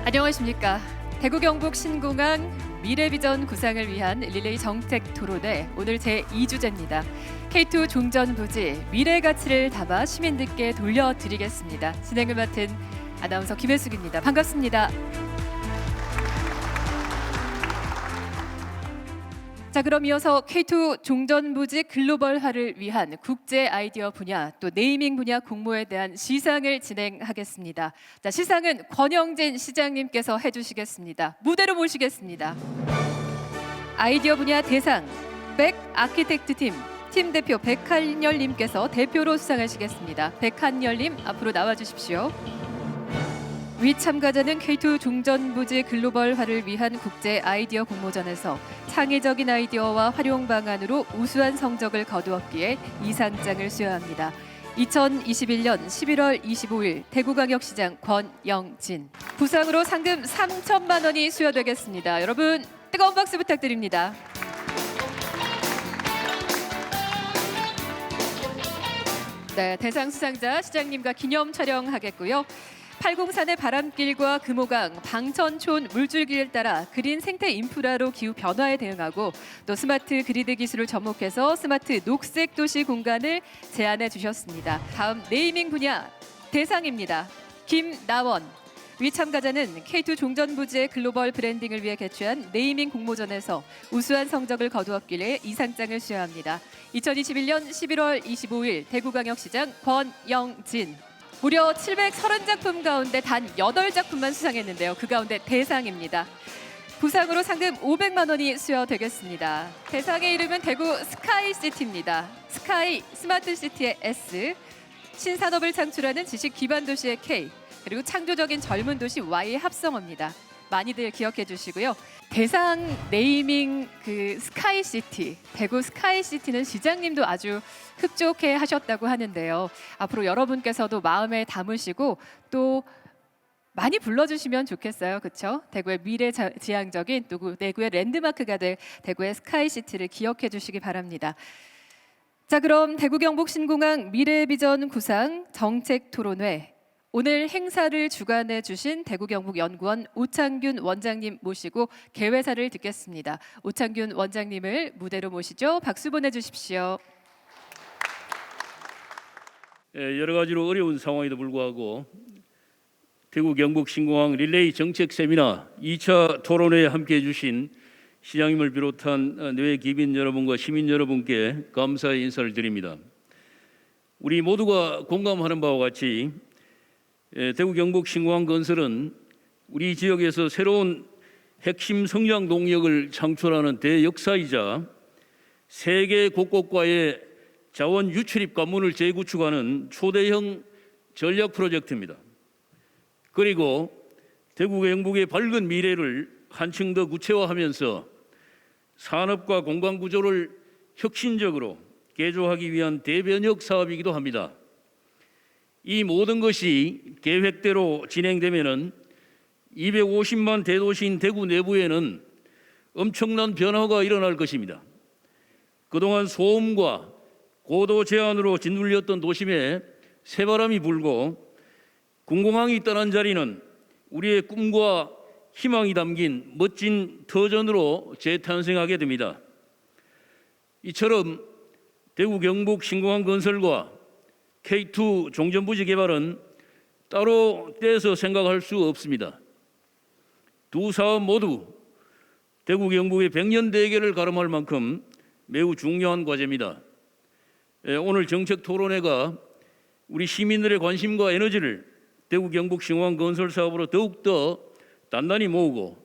안녕하십니까. 대구 경북 신공항 미래비전 구상을 위한 릴레이 정책 토론회 오늘 제2주제입니다. K2 종전부지 미래 가치를 담아 시민들께 돌려드리겠습니다. 진행을 맡은 아나운서 김혜숙입니다. 반갑습니다. 자, 그럼 이어서 K2 종전부지 글로벌화를 위한 국제 아이디어 분야 또 네이밍 분야 공모에 대한 시상을 진행하겠습니다. 자, 시상은 권영진 시장님께서 해주시겠습니다. 무대로 모시겠습니다. 아이디어 분야 대상 백 아키텍트 팀 대표 백한열님께서 대표로 수상하시겠습니다. 백한열님 앞으로 나와주십시오. 위 참가자는 K2 종전부지 글로벌화를 위한 국제 아이디어 공모전에서 창의적인 아이디어와 활용 방안으로 우수한 성적을 거두었기에 이 상장을 수여합니다. 2021년 11월 25일 대구광역시장 권영진. 부상으로 상금 3천만 원이 수여되겠습니다. 여러분 뜨거운 박수 부탁드립니다. 네, 대상 수상자 시장님과 기념 촬영하겠고요. 803의 바람길과 금호강, 방천촌 물줄기를 따라 그린 생태 인프라로 기후 변화에 대응하고 또 스마트 그리드 기술을 접목해서 스마트 녹색 도시 공간을 제안해 주셨습니다. 다음 네이밍 분야 대상입니다. 김나원. 위 참가자는 K2 종전부지의 글로벌 브랜딩을 위해 개최한 네이밍 공모전에서 우수한 성적을 거두었길래 이 상장을 수여합니다. 2021년 11월 25일 대구광역시장 권영진. 무려 730작품 가운데 단 8작품만 수상했는데요. 그 가운데 대상입니다. 부상으로 상금 500만 원이 수여되겠습니다. 대상의 이름은 대구 스카이시티입니다. 스카이 스마트시티의 S, 신산업을 창출하는 지식 기반 도시의 K, 그리고 창조적인 젊은 도시 Y의 합성어입니다. 많이들 기억해 주시고요. 대상 네이밍 스카이시티, 대구 스카이시티는 시장님도 아주 흡족해 하셨다고 하는데요. 앞으로 여러분께서도 마음에 담으시고 또 많이 불러주시면 좋겠어요. 그렇죠? 대구의 미래지향적인 또 대구의 랜드마크가 될 대구의 스카이시티를 기억해 주시기 바랍니다. 자, 그럼 대구 경북 신공항 미래비전 구상 정책 토론회 오늘 행사를 주관해 주신 대구 경북 연구원 오창균 원장님 모시고 개회사를 듣겠습니다. 오창균 원장님을 무대로 모시죠. 박수 보내주십시오. 여러 가지로 어려운 상황에도 불구하고 대구 경북 신공항 릴레이 정책 세미나 2차 토론회에 함께해 주신 시장님을 비롯한 내외 기빈 여러분과 시민 여러분께 감사의 인사를 드립니다. 우리 모두가 공감하는 바와 같이 대구 경북 신공항 건설은 우리 지역에서 새로운 핵심 성장 동력을 창출하는 대역사이자 세계 곳곳과의 자원 유출입 관문을 재구축하는 초대형 전략 프로젝트입니다. 그리고 대구 경북의 밝은 미래를 한층 더 구체화하면서 산업과 공간 구조를 혁신적으로 개조하기 위한 대변혁 사업이기도 합니다. 이 모든 것이 계획대로 진행되면은 250만 대도시인 대구 내부에는 엄청난 변화가 일어날 것입니다. 그동안 소음과 고도 제한으로 짓눌렸던 도심에 새바람이 불고 군공항이 떠난 자리는 우리의 꿈과 희망이 담긴 멋진 터전으로 재탄생하게 됩니다. 이처럼 대구 경북 신공항 건설과 K2 종전부지 개발은 따로 떼서 생각할 수 없습니다. 두 사업 모두 대구 경북의 100년 대계를 가름할 만큼 매우 중요한 과제입니다. 오늘 정책 토론회가 우리 시민들의 관심과 에너지를 대구 경북 신공항 건설 사업으로 더욱더 단단히 모으고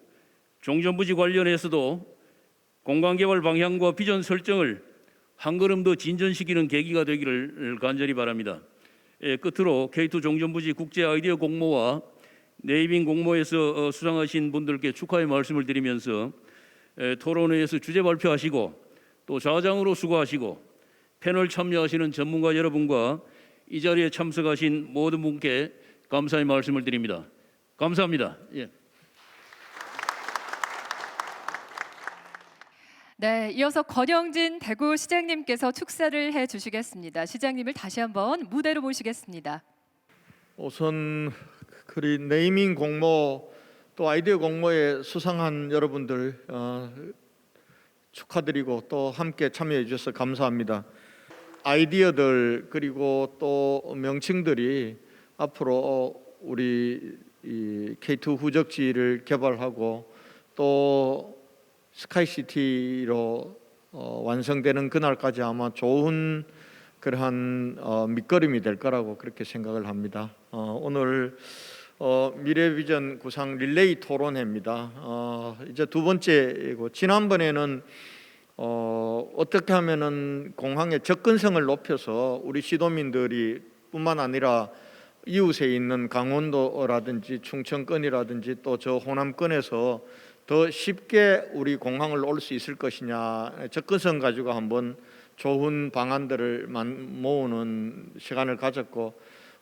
종전부지 관련해서도 공간개발 방향과 비전 설정을 한 걸음 더 진전시키는 계기가 되기를 간절히 바랍니다. 끝으로 K2 종전부지 국제 아이디어 공모와 네이밍 공모에서 수상하신 분들께 축하의 말씀을 드리면서 토론회에서 주제 발표하시고 또 좌장으로 수고하시고 패널 참여하시는 전문가 여러분과 이 자리에 참석하신 모든 분께 감사의 말씀을 드립니다. 감사합니다. 예. 네, 이어서 권영진 대구시장님께서 축사를 해주시겠습니다. 시장님을 다시 한번 무대로 모시겠습니다. 우선 그리 네이밍 공모 또 아이디어 공모에 수상한 여러분들 축하드리고 또 함께 참여해 주셔서 감사합니다. 아이디어들 그리고 또 명칭들이 앞으로 우리 이 K2 후적지를 개발하고 또 스카이시티로 완성되는 그날까지 아마 좋은 그러한 밑거름이 될 거라고 그렇게 생각을 합니다. 오늘 미래비전 구상 릴레이 토론회입니다. 이제 두 번째이고 지난번에는 어떻게 하면은 공항의 접근성을 높여서 우리 시도민들이 뿐만 아니라 이웃에 있는 강원도라든지 충청권이라든지 또 저 호남권에서 더 쉽게 우리 공항을 올 수 있을 것이냐 접근성 가지고 한번 좋은 방안들을 모으는 시간을 가졌고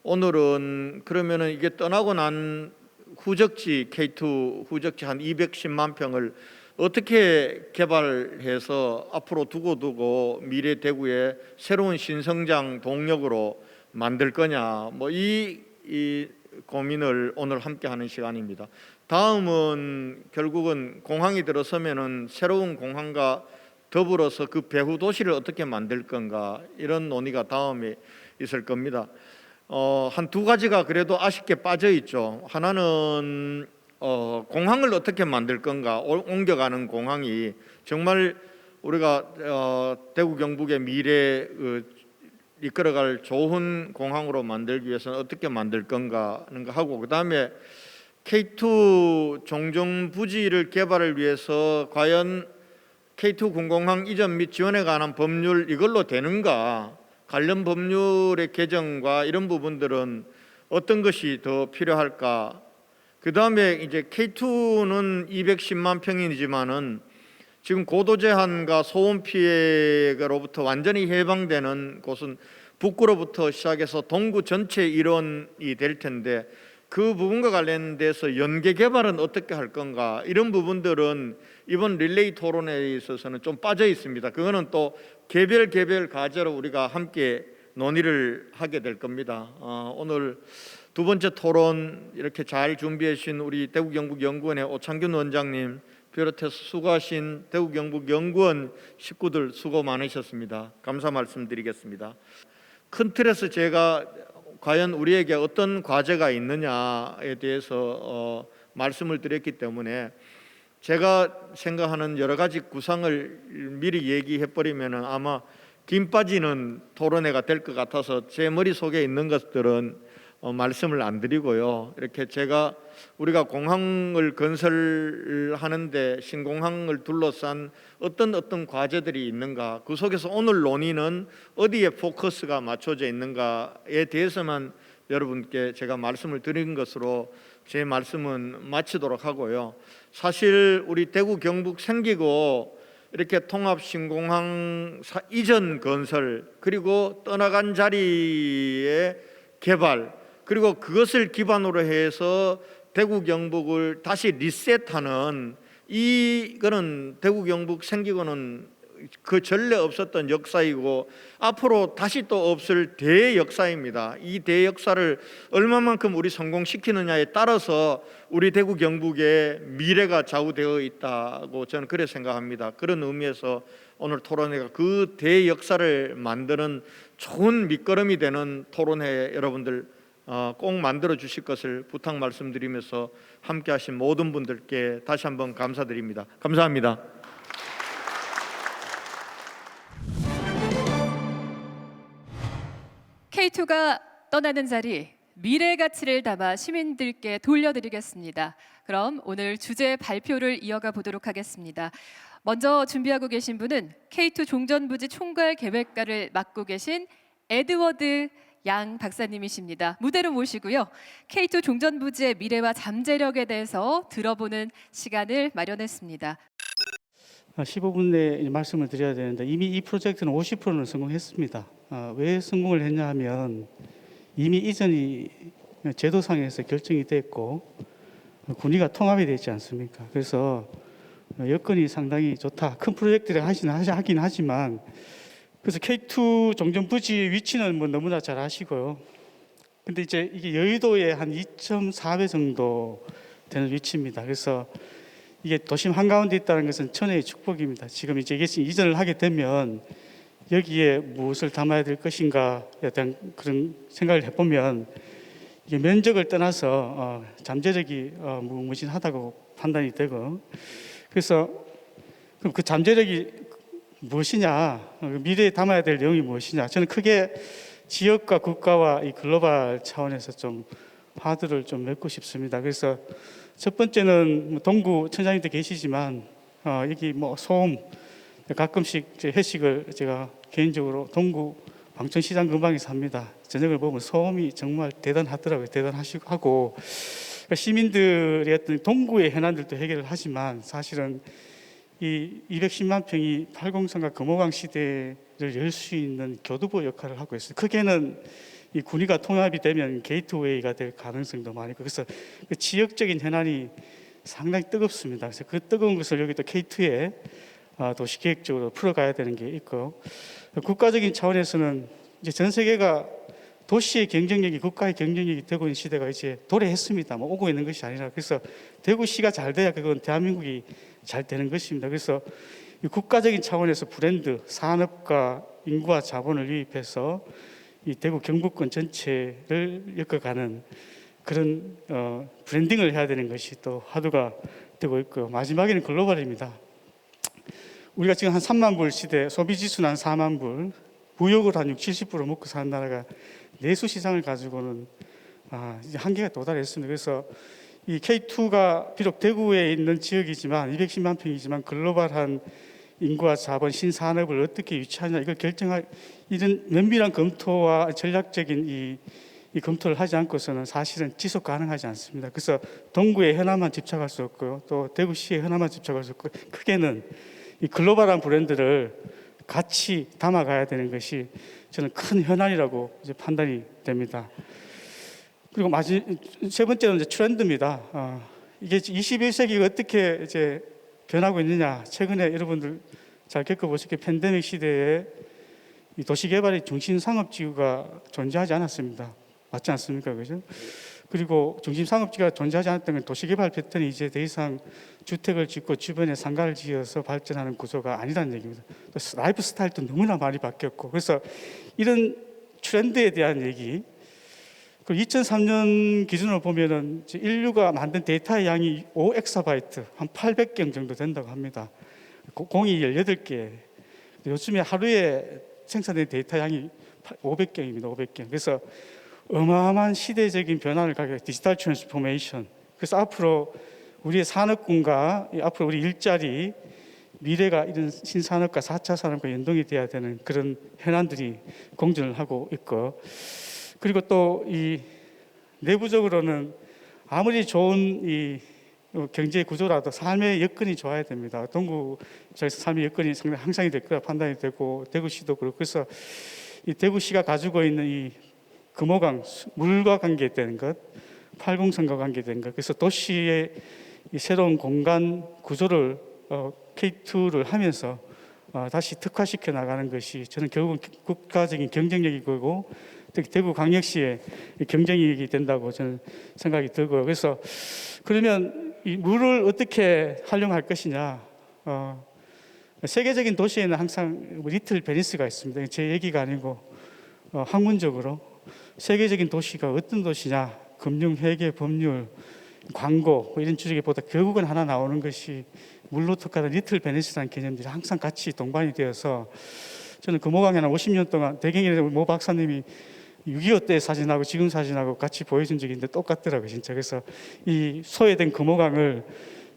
오늘은 그러면은 이게 떠나고 난 후적지 K2 후적지 한 210만 평을 어떻게 개발해서 앞으로 두고 미래 대구의 새로운 신성장 동력으로 만들 거냐 뭐 이 고민을 오늘 함께 하는 시간입니다. 다음은 결국은 공항이 들어서면은 새로운 공항과 더불어서 그 배후 도시를 어떻게 만들 건가 이런 논의가 다음에 있을 겁니다. 한 두 가지가 그래도 아쉽게 빠져 있죠. 하나는 공항을 어떻게 만들 건가 옮겨가는 공항이 정말 우리가 대구 경북의 미래 이끌어갈 좋은 공항으로 만들기 위해서는 어떻게 만들 건가 하는 거 하고 그다음에 K2 종전 부지를 개발을 위해서 과연 K2 군공항 이전 및 지원에 관한 법률 이걸로 되는가 관련 법률의 개정과 이런 부분들은 어떤 것이 더 필요할까 그다음에 이제 K2는 210만 평이지만은 지금 고도 제한과 소음 피해로부터 완전히 해방되는 곳은 북구로부터 시작해서 동구 전체 일원이 될 텐데 그 부분과 관련돼서 연계 개발은 어떻게 할 건가 이런 부분들은 이번 릴레이 토론에 있어서는 좀 빠져 있습니다. 그거는 또 개별 과제로 우리가 함께 논의를 하게 될 겁니다. 오늘 두 번째 토론 이렇게 잘 준비해 주신 우리 대구경북연구원의 오창균 원장님 비롯해서 수고하신 대구경북연구원 식구들 수고 많으셨습니다. 감사 말씀드리겠습니다. 큰 틀에서 제가 과연 우리에게 어떤 과제가 있느냐에 대해서 말씀을 드렸기 때문에 제가 생각하는 여러 가지 구상을 미리 얘기해 버리면 아마 김 빠지는 토론회가 될 것 같아서 제 머릿속에 있는 것들은 말씀을 안 드리고요. 이렇게 제가 우리가 공항을 건설하는데 신공항을 둘러싼 어떤 과제들이 있는가 그 속에서 오늘 논의는 어디에 포커스가 맞춰져 있는가에 대해서만 여러분께 제가 말씀을 드린 것으로 제 말씀은 마치도록 하고요. 사실 우리 대구 경북 생기고 이렇게 통합 신공항 이전 건설 그리고 떠나간 자리의 개발 그리고 그것을 기반으로 해서 대구 경북을 다시 리셋하는 이거는 대구 경북 생기고는 그 전례 없었던 역사이고 앞으로 다시 또 없을 대역사입니다. 이 대역사를 얼마만큼 우리 성공시키느냐에 따라서 우리 대구 경북의 미래가 좌우되어 있다고 저는 그렇게 생각합니다. 그런 의미에서 오늘 토론회가 그 대역사를 만드는 좋은 밑거름이 되는 토론회 여러분들 꼭 만들어 주실 것을 부탁 말씀드리면서 함께하신 모든 분들께 다시 한번 감사드립니다. 감사합니다. K2가 떠나는 자리 미래 가치를 담아 시민들께 돌려드리겠습니다. 그럼 오늘 주제 발표를 이어가 보도록 하겠습니다. 먼저 준비하고 계신 분은 K2 종전부지 총괄 계획과를 맡고 계신 에드워드 양 박사님이십니다. 무대로 모시고요. K2 종전부지의 미래와 잠재력에 대해서 들어보는 시간을 마련했습니다. 15분 내에 말씀을 드려야 되는데 이미 이 프로젝트는 50%는 성공했습니다. 왜 성공을 했냐 하면 이미 이전이 제도상에서 결정이 됐고 군위가 통합이 되지 않습니까? 그래서 여건이 상당히 좋다. 큰 프로젝트를 하긴 하지만 그래서 K2 종전부지 위치는 뭐 너무나 잘 아시고요. 근데 이제 이게 여의도의 한 2.4배 정도 되는 위치입니다. 그래서 이게 도심 한가운데 있다는 것은 천혜의 축복입니다. 지금 이제 이게 이전을 하게 되면 여기에 무엇을 담아야 될 것인가에 대한 그런 생각을 해보면 이게 면적을 떠나서 잠재력이 무궁무진하다고 판단이 되고, 그래서 그럼 그 잠재력이 무엇이냐, 미래에 담아야 될 내용이 무엇이냐, 저는 크게 지역과 국가와 이 글로벌 차원에서 좀 화두를 좀 맺고 싶습니다. 그래서 첫 번째는 동구 천장님도 계시지만 여기 뭐 소음, 가끔씩 회식을 제가 개인적으로 동구 광천시장 근방에 삽니다. 저녁을 보면 소음이 정말 대단하더라고요. 대단하고 시민들의 어떤 동구의 현안들도 해결을 하지만 사실은 이 210만 평이 팔공선과 금호강 시대를 열 수 있는 교두보 역할을 하고 있어요. 크게는 이 군위가 통합이 되면 게이트웨이가 될 가능성도 많이 있고, 그래서 그 지역적인 현안이 상당히 뜨겁습니다. 그래서 그 뜨거운 것을 여기 또 K2에 도시계획적으로 풀어가야 되는 게 있고, 국가적인 차원에서는 이제 전 세계가 도시의 경쟁력이 국가의 경쟁력이 되고 있는 시대가 이제 도래했습니다. 뭐 오고 있는 것이 아니라, 그래서 대구시가 잘 돼야 그건 대한민국이 잘 되는 것입니다. 그래서 이 국가적인 차원에서 브랜드, 산업과 인구와 자본을 유입해서 이 대구 경북권 전체를 엮어가는 그런 브랜딩을 해야 되는 것이 또 화두가 되고 있고요. 마지막에는 글로벌입니다. 우리가 지금 한 3만 불 시대, 소비지수는 한 4만 불, 무역을 한 60-70% 먹고 사는 나라가 내수 시장을 가지고는 이제 한계가 도달했습니다. 그래서 이 K2가 비록 대구에 있는 지역이지만 210만 평이지만 글로벌한 인구와 자본, 신산업을 어떻게 유치하냐 이걸 결정할 이런 면밀한 검토와 전략적인 이 검토를 하지 않고서는 사실은 지속 가능하지 않습니다. 그래서 동구의 현안만 집착할 수 없고요, 또 대구시의 현안만 집착할 수 없고, 크게는 이 글로벌한 브랜드를 같이 담아가야 되는 것이 저는 큰 현안이라고 이제 판단이 됩니다. 그리고 세 번째는 이제 트렌드입니다. 이게 21세기가 어떻게 이제 변하고 있느냐. 최근에 여러분들 잘 겪어보셨게 팬데믹 시대에 이 도시개발의 중심 상업지구가 존재하지 않았습니다. 맞지 않습니까? 그죠? 그리고 중심 상업지가 존재하지 않았던 건 도시개발 패턴이 이제 더 이상 주택을 짓고 주변에 상가를 지어서 발전하는 구조가 아니라는 얘기입니다. 또 라이프 스타일도 너무나 많이 바뀌었고, 그래서 이런 트렌드에 대한 얘기. 그리고 2003년 기준으로 보면은 인류가 만든 데이터의 양이 5엑사바이트, 한 800경 정도 된다고 합니다. 공이 18개. 요즘에 하루에 생산된 데이터 양이 500경입니다. 500경. 그래서 어마어마한 시대적인 변화를 가게 디지털 트랜스포메이션. 그래서 앞으로 우리의 산업군과 앞으로 우리 일자리, 미래가 이런 신산업과 4차 산업과 연동이 돼야 되는 그런 현안들이 공존을 하고 있고, 그리고 또 이 내부적으로는 아무리 좋은 이 경제 구조라도 삶의 여건이 좋아야 됩니다. 동구에서 삶의 여건이 상당히 향상이 될 거라 판단이 되고, 대구시도 그렇고, 그래서 이 대구시가 가지고 있는 이 금호강 물과 관계된 것, 팔공선과 관계된 것, 그래서 도시의 이 새로운 공간 구조를 K2를 하면서 다시 특화시켜 나가는 것이 저는 결국은 국가적인 경쟁력이고 특히 대구광역시의 경쟁력이 된다고 저는 생각이 들고요. 그래서 그러면 이 물을 어떻게 활용할 것이냐. 세계적인 도시에는 항상 리틀 베니스가 있습니다. 제 얘기가 아니고 학문적으로 세계적인 도시가 어떤 도시냐, 금융, 회계, 법률, 광고 이런 주제보다 결국은 하나 나오는 것이 물로 특화된 리틀 베니스라는 개념들이 항상 같이 동반이 되어서, 저는 금호강에 한 50년 동안 대경의 모 박사님이 6.25 때 사진하고 지금 사진하고 같이 보여준 적이 있는데 똑같더라고요, 진짜. 그래서 이 소외된 금호강을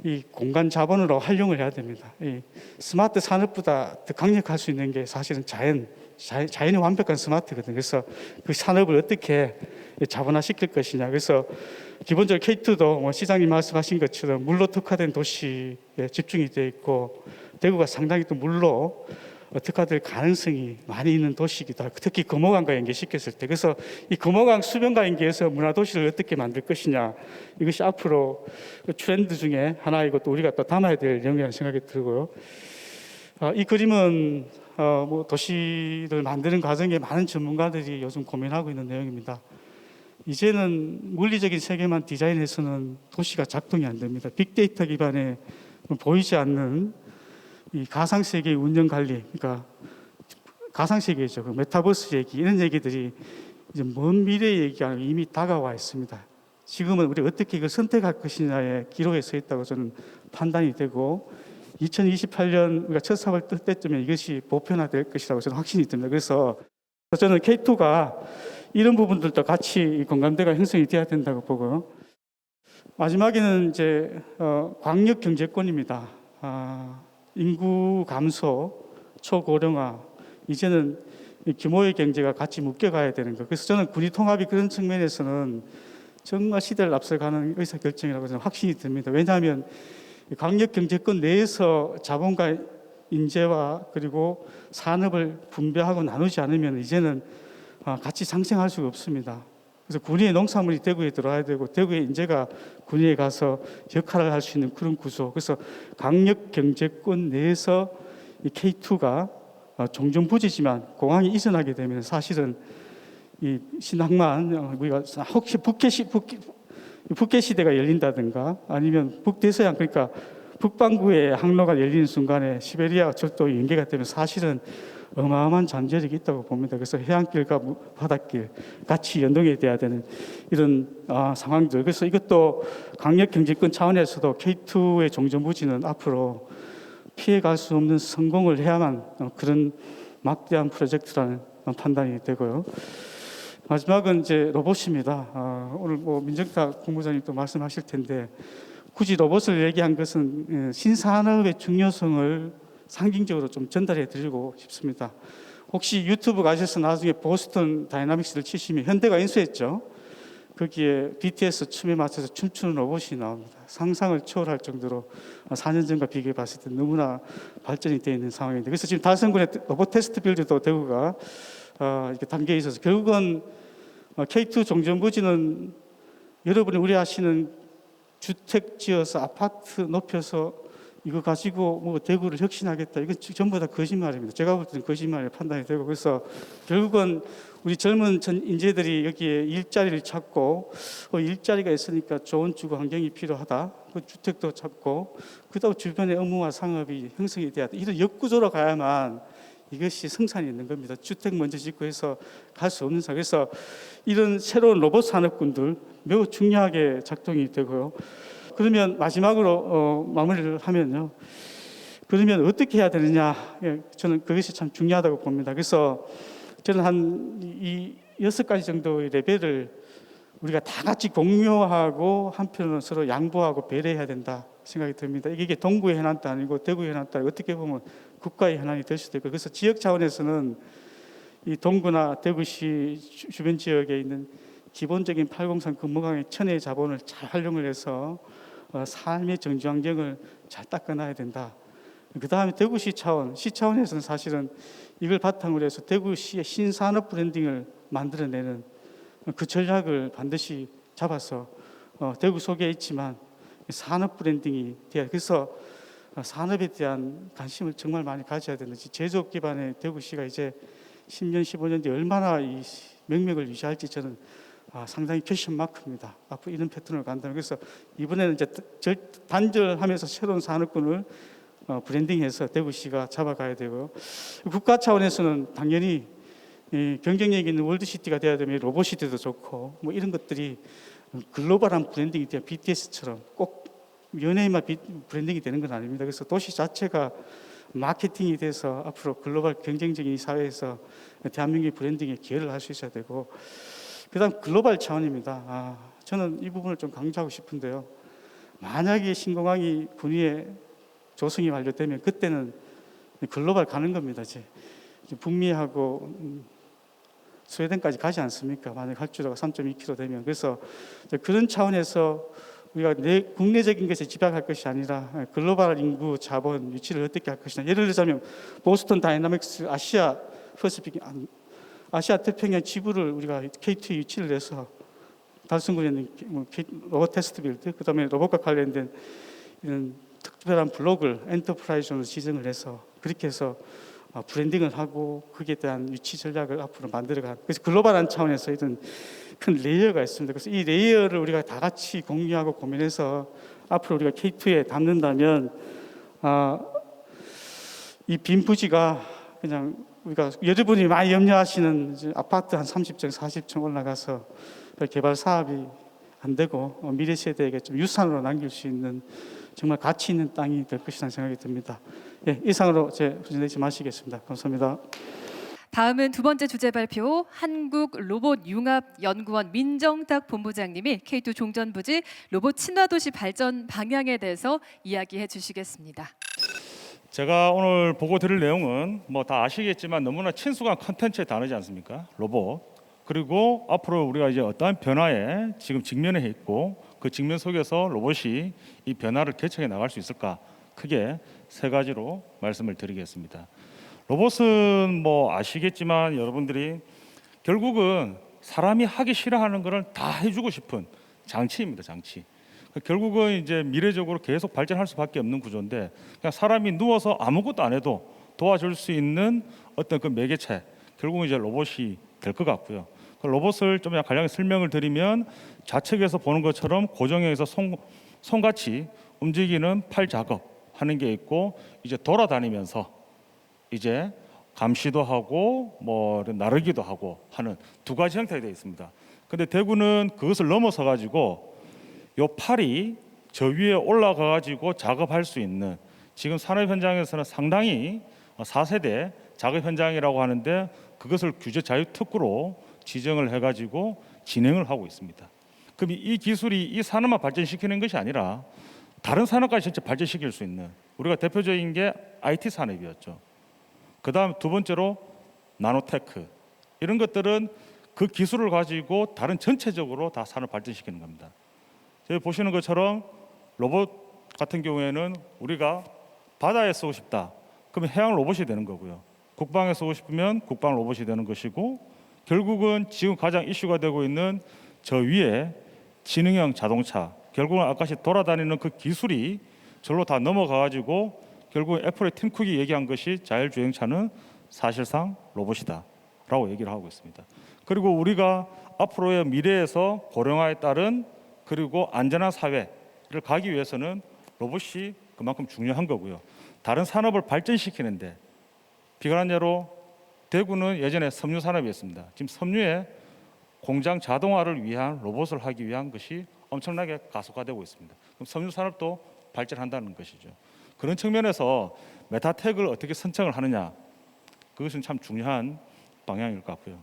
이 공간 자본으로 활용을 해야 됩니다. 이 스마트 산업보다 더 강력할 수 있는 게 사실은 자연의 완벽한 스마트거든요. 그래서 그 산업을 어떻게 자본화시킬 것이냐. 그래서 기본적으로 K2도 뭐 시장님 말씀하신 것처럼 물로 특화된 도시에 집중이 되어 있고, 대구가 상당히 또 물로 특화될 가능성이 많이 있는 도시이기도 하고, 특히 금호강과 연계시켰을 때, 그래서 이 금호강 수변과 연계해서 문화도시를 어떻게 만들 것이냐, 이것이 앞으로 트렌드 중에 하나이고 또 우리가 또 담아야 될 내용이라는 생각이 들고요. 이 그림은 뭐 도시를 만드는 과정에 많은 전문가들이 요즘 고민하고 있는 내용입니다. 이제는 물리적인 세계만 디자인해서는 도시가 작동이 안 됩니다. 빅데이터 기반의 보이지 않는 이 가상 세계의 운영 관리, 그러니까 가상 세계죠. 그 메타버스 얘기, 이런 얘기들이 이제 먼 미래 얘기가 이미 다가와 있습니다. 지금은 우리가 어떻게 이걸 선택할 것이냐의 기로에 서 있다고 저는 판단이 되고, 2028년 우리가 첫 삽을 뜰 때쯤에 이것이 보편화될 것이라고 저는 확신이 듭니다. 그래서 저는 K2가 이런 부분들도 같이 공감대가 형성이 돼야 된다고 보고, 마지막에는 이제 광역 경제권입니다. 인구 감소, 초고령화, 이제는 이 규모의 경제가 같이 묶여가야 되는 것. 그래서 저는 군위 통합이 그런 측면에서는 정말 시대를 앞서가는 의사결정이라고 저는 확신이 듭니다. 왜냐하면 광역 경제권 내에서 자본과 인재와 그리고 산업을 분배하고 나누지 않으면 이제는 같이 상생할 수가 없습니다. 그래서 군위의 농산물이 대구에 들어와야 되고 대구의 인재가 군위에 가서 역할을 할 수 있는 그런 구조. 그래서 광역 경제권 내에서 이 K2가 종전 부지지만 공항이 이전하게 되면 사실은 이 신항만 우리가 혹시 북해 시대가 열린다든가 아니면 북대서양, 그러니까 북반구의 항로가 열리는 순간에 시베리아 철도 연계가 되면 사실은 어마어마한 잠재력이 있다고 봅니다. 그래서 해안길과 바닷길 같이 연동이 돼야 되는 이런 상황들. 그래서 이것도 강력 경제권 차원에서도 K2의 종전부지는 앞으로 피해갈 수 없는 성공을 해야만 그런 막대한 프로젝트라는 판단이 되고요. 마지막은 이제 로봇입니다. 오늘 뭐 민정타 국무장님 또 말씀하실 텐데 굳이 로봇을 얘기한 것은 신산업의 중요성을 상징적으로 좀 전달해 드리고 싶습니다. 혹시 유튜브 가셔서 나중에 보스턴 다이나믹스를 치시면 현대가 인수했죠. 거기에 BTS 춤에 맞춰서 춤추는 로봇이 나옵니다. 상상을 초월할 정도로 4년 전과 비교해 봤을 때 너무나 발전이 되어 있는 상황인데, 그래서 지금 달성군의 로봇 테스트 빌드도 대구가 이렇게 담겨 있어서 결국은 K2 종전부지는 여러분이 우려하시는 주택 지어서 아파트 높여서 이거 가지고 뭐 대구를 혁신하겠다, 이건 전부 다 거짓말입니다. 제가 볼 때는 거짓말이 판단이 되고, 그래서 결국은 우리 젊은 인재들이 여기에 일자리를 찾고 일자리가 있으니까 좋은 주거 환경이 필요하다, 그 주택도 찾고 그다음 주변의 업무와 상업이 형성이 돼야 돼. 이런 역구조로 가야만 이것이 성산이 있는 겁니다. 주택 먼저 짓고 해서 갈 수 없는 상황. 그래서 이런 새로운 로봇 산업군들 매우 중요하게 작동이 되고요. 그러면 마지막으로 마무리를 하면요. 그러면 어떻게 해야 되느냐? 저는 그것이 참 중요하다고 봅니다. 그래서 저는 한 이 6가지 정도의 레벨을 우리가 다 같이 공유하고 한편으로 서로 양보하고 배려해야 된다 생각이 듭니다. 이게 동구의 현안도 아니고 대구의 현안도 아니고 어떻게 보면 국가의 현안이 될 수도 있고, 그래서 지역 차원에서는 이 동구나 대구시 주변 지역에 있는 기본적인 803 금호강의 천혜의 자본을 잘 활용을 해서 삶의 정주 환경을 잘 닦아놔야 된다. 그 다음에 대구시 차원, 시 차원에서는 사실은 이걸 바탕으로 해서 대구시의 신산업 브랜딩을 만들어내는 그 전략을 반드시 잡아서 대구 속에 있지만 산업 브랜딩이 돼야, 그래서 산업에 대한 관심을 정말 많이 가져야 되는지, 제조업 기반의 대구시가 이제 10년, 15년 뒤에 얼마나 이 명맥을 유지할지 저는 상당히 퀘션 마크입니다. 앞으로 이런 패턴으로 간다면. 그래서 이번에는 이제 단절하면서 새로운 산업군을 브랜딩해서 대구시가 잡아가야 되고요. 국가 차원에서는 당연히 경쟁력 있는 월드시티가 돼야 되면 로봇시티도 좋고 뭐 이런 것들이 글로벌한 브랜딩이 돼야 BTS처럼 꼭 연예인만 브랜딩이 되는 건 아닙니다. 그래서 도시 자체가 마케팅이 돼서 앞으로 글로벌 경쟁적인 사회에서 대한민국의 브랜딩에 기여를 할 수 있어야 되고, 그다음 글로벌 차원입니다. 저는 이 부분을 좀 강조하고 싶은데요. 만약에 신공항이 군위에 조성이 완료되면 그때는 글로벌 가는 겁니다. 이제 북미하고 스웨덴까지 가지 않습니까? 만약 활주로가 3.2km 되면. 그래서 그런 차원에서 우리가 국내적인 것에 집약할 것이 아니라 글로벌 인구 자본 유치를 어떻게 할 것이냐. 예를 들자면 보스턴 다이나믹스 아시아 퍼시픽 아시아 태평양 지부를 우리가 K2에 유치를 해서 달성군에 있는 로봇 테스트 빌드, 그다음에 로봇과 관련된 이런 특별한 블록을 엔터프라이즈로 지정을 해서 그렇게 해서 브랜딩을 하고 거기에 대한 유치 전략을 앞으로 만들어가. 그래서 글로벌한 차원에서 이런 큰 레이어가 있습니다. 그래서 이 레이어를 우리가 다 같이 공유하고 고민해서 앞으로 우리가 K2에 담는다면 이 빈 부지가 그냥 우리가 여러분이 많이 염려하시는 이제 아파트 한 30층, 40층 올라가서 개발 사업이 안 되고 미래 세대에게 좀 유산으로 남길 수 있는 정말 가치 있는 땅이 될 것이라는 생각이 듭니다. 예, 이상으로 제 프레젠테이션 마치겠습니다. 감사합니다. 다음은 두 번째 주제 발표 한국로봇융합연구원 민정탁 본부장님이 K2 종전부지 로봇 친화도시 발전 방향에 대해서 이야기해 주시겠습니다. 제가 오늘 보고 드릴 내용은 뭐 다 아시겠지만 너무나 친숙한 컨텐츠에 다르지 않습니까? 로봇. 그리고 앞으로 우리가 이제 어떠한 변화에 지금 직면해 있고 그 직면 속에서 로봇이 이 변화를 개척해 나갈 수 있을까? 크게 세 가지로 말씀을 드리겠습니다. 로봇은 뭐 아시겠지만 여러분들이 결국은 사람이 하기 싫어하는 것을 다 해주고 싶은 장치입니다. 장치. 결국은 이제 미래적으로 계속 발전할 수밖에 없는 구조인데 그냥 사람이 누워서 아무것도 안 해도 도와줄 수 있는 어떤 그 매개체, 결국은 이제 로봇이 될 것 같고요. 그 로봇을 좀 간략히 설명을 드리면 좌측에서 보는 것처럼 고정형에서 손같이 움직이는 팔 작업하는 게 있고 이제 돌아다니면서 이제 감시도 하고 뭐 나르기도 하고 하는 두 가지 형태가 되어 있습니다. 근데 대구는 그것을 넘어서 가지고 요 팔이 저 위에 올라가 가지고 작업할 수 있는, 지금 산업 현장에서는 상당히 4세대 작업 현장이라고 하는데 그것을 규제 자유 특구로 지정을 해 가지고 진행을 하고 있습니다. 그럼 이 기술이 이 산업만 발전시키는 것이 아니라 다른 산업까지 진짜 발전시킬 수 있는, 우리가 대표적인 게 IT 산업이었죠. 그다음 두 번째로 나노테크, 이런 것들은 그 기술을 가지고 다른 전체적으로 다 산업 발전시키는 겁니다. 여기 보시는 것처럼 로봇 같은 경우에는 우리가 바다에 쓰고 싶다 그러면 해양 로봇이 되는 거고요. 국방에 쓰고 싶으면 국방 로봇이 되는 것이고, 결국은 지금 가장 이슈가 되고 있는 저 위에 지능형 자동차, 결국은 아까시 돌아다니는 그 기술이 절로 다 넘어가 가지고 결국 애플의 팀 쿡이 얘기한 것이 자율주행차는 사실상 로봇이다 라고 얘기를 하고 있습니다. 그리고 우리가 앞으로의 미래에서 고령화에 따른 그리고 안전한 사회를 가기 위해서는 로봇이 그만큼 중요한 거고요. 다른 산업을 발전시키는데, 비관한 예로 대구는 예전에 섬유 산업이었습니다. 지금 섬유에 공장 자동화를 위한 로봇을 하기 위한 것이 엄청나게 가속화되고 있습니다. 그럼 섬유 산업도 발전한다는 것이죠. 그런 측면에서 메타텍을 어떻게 선정을 하느냐, 그것은 참 중요한 방향일 것 같고요.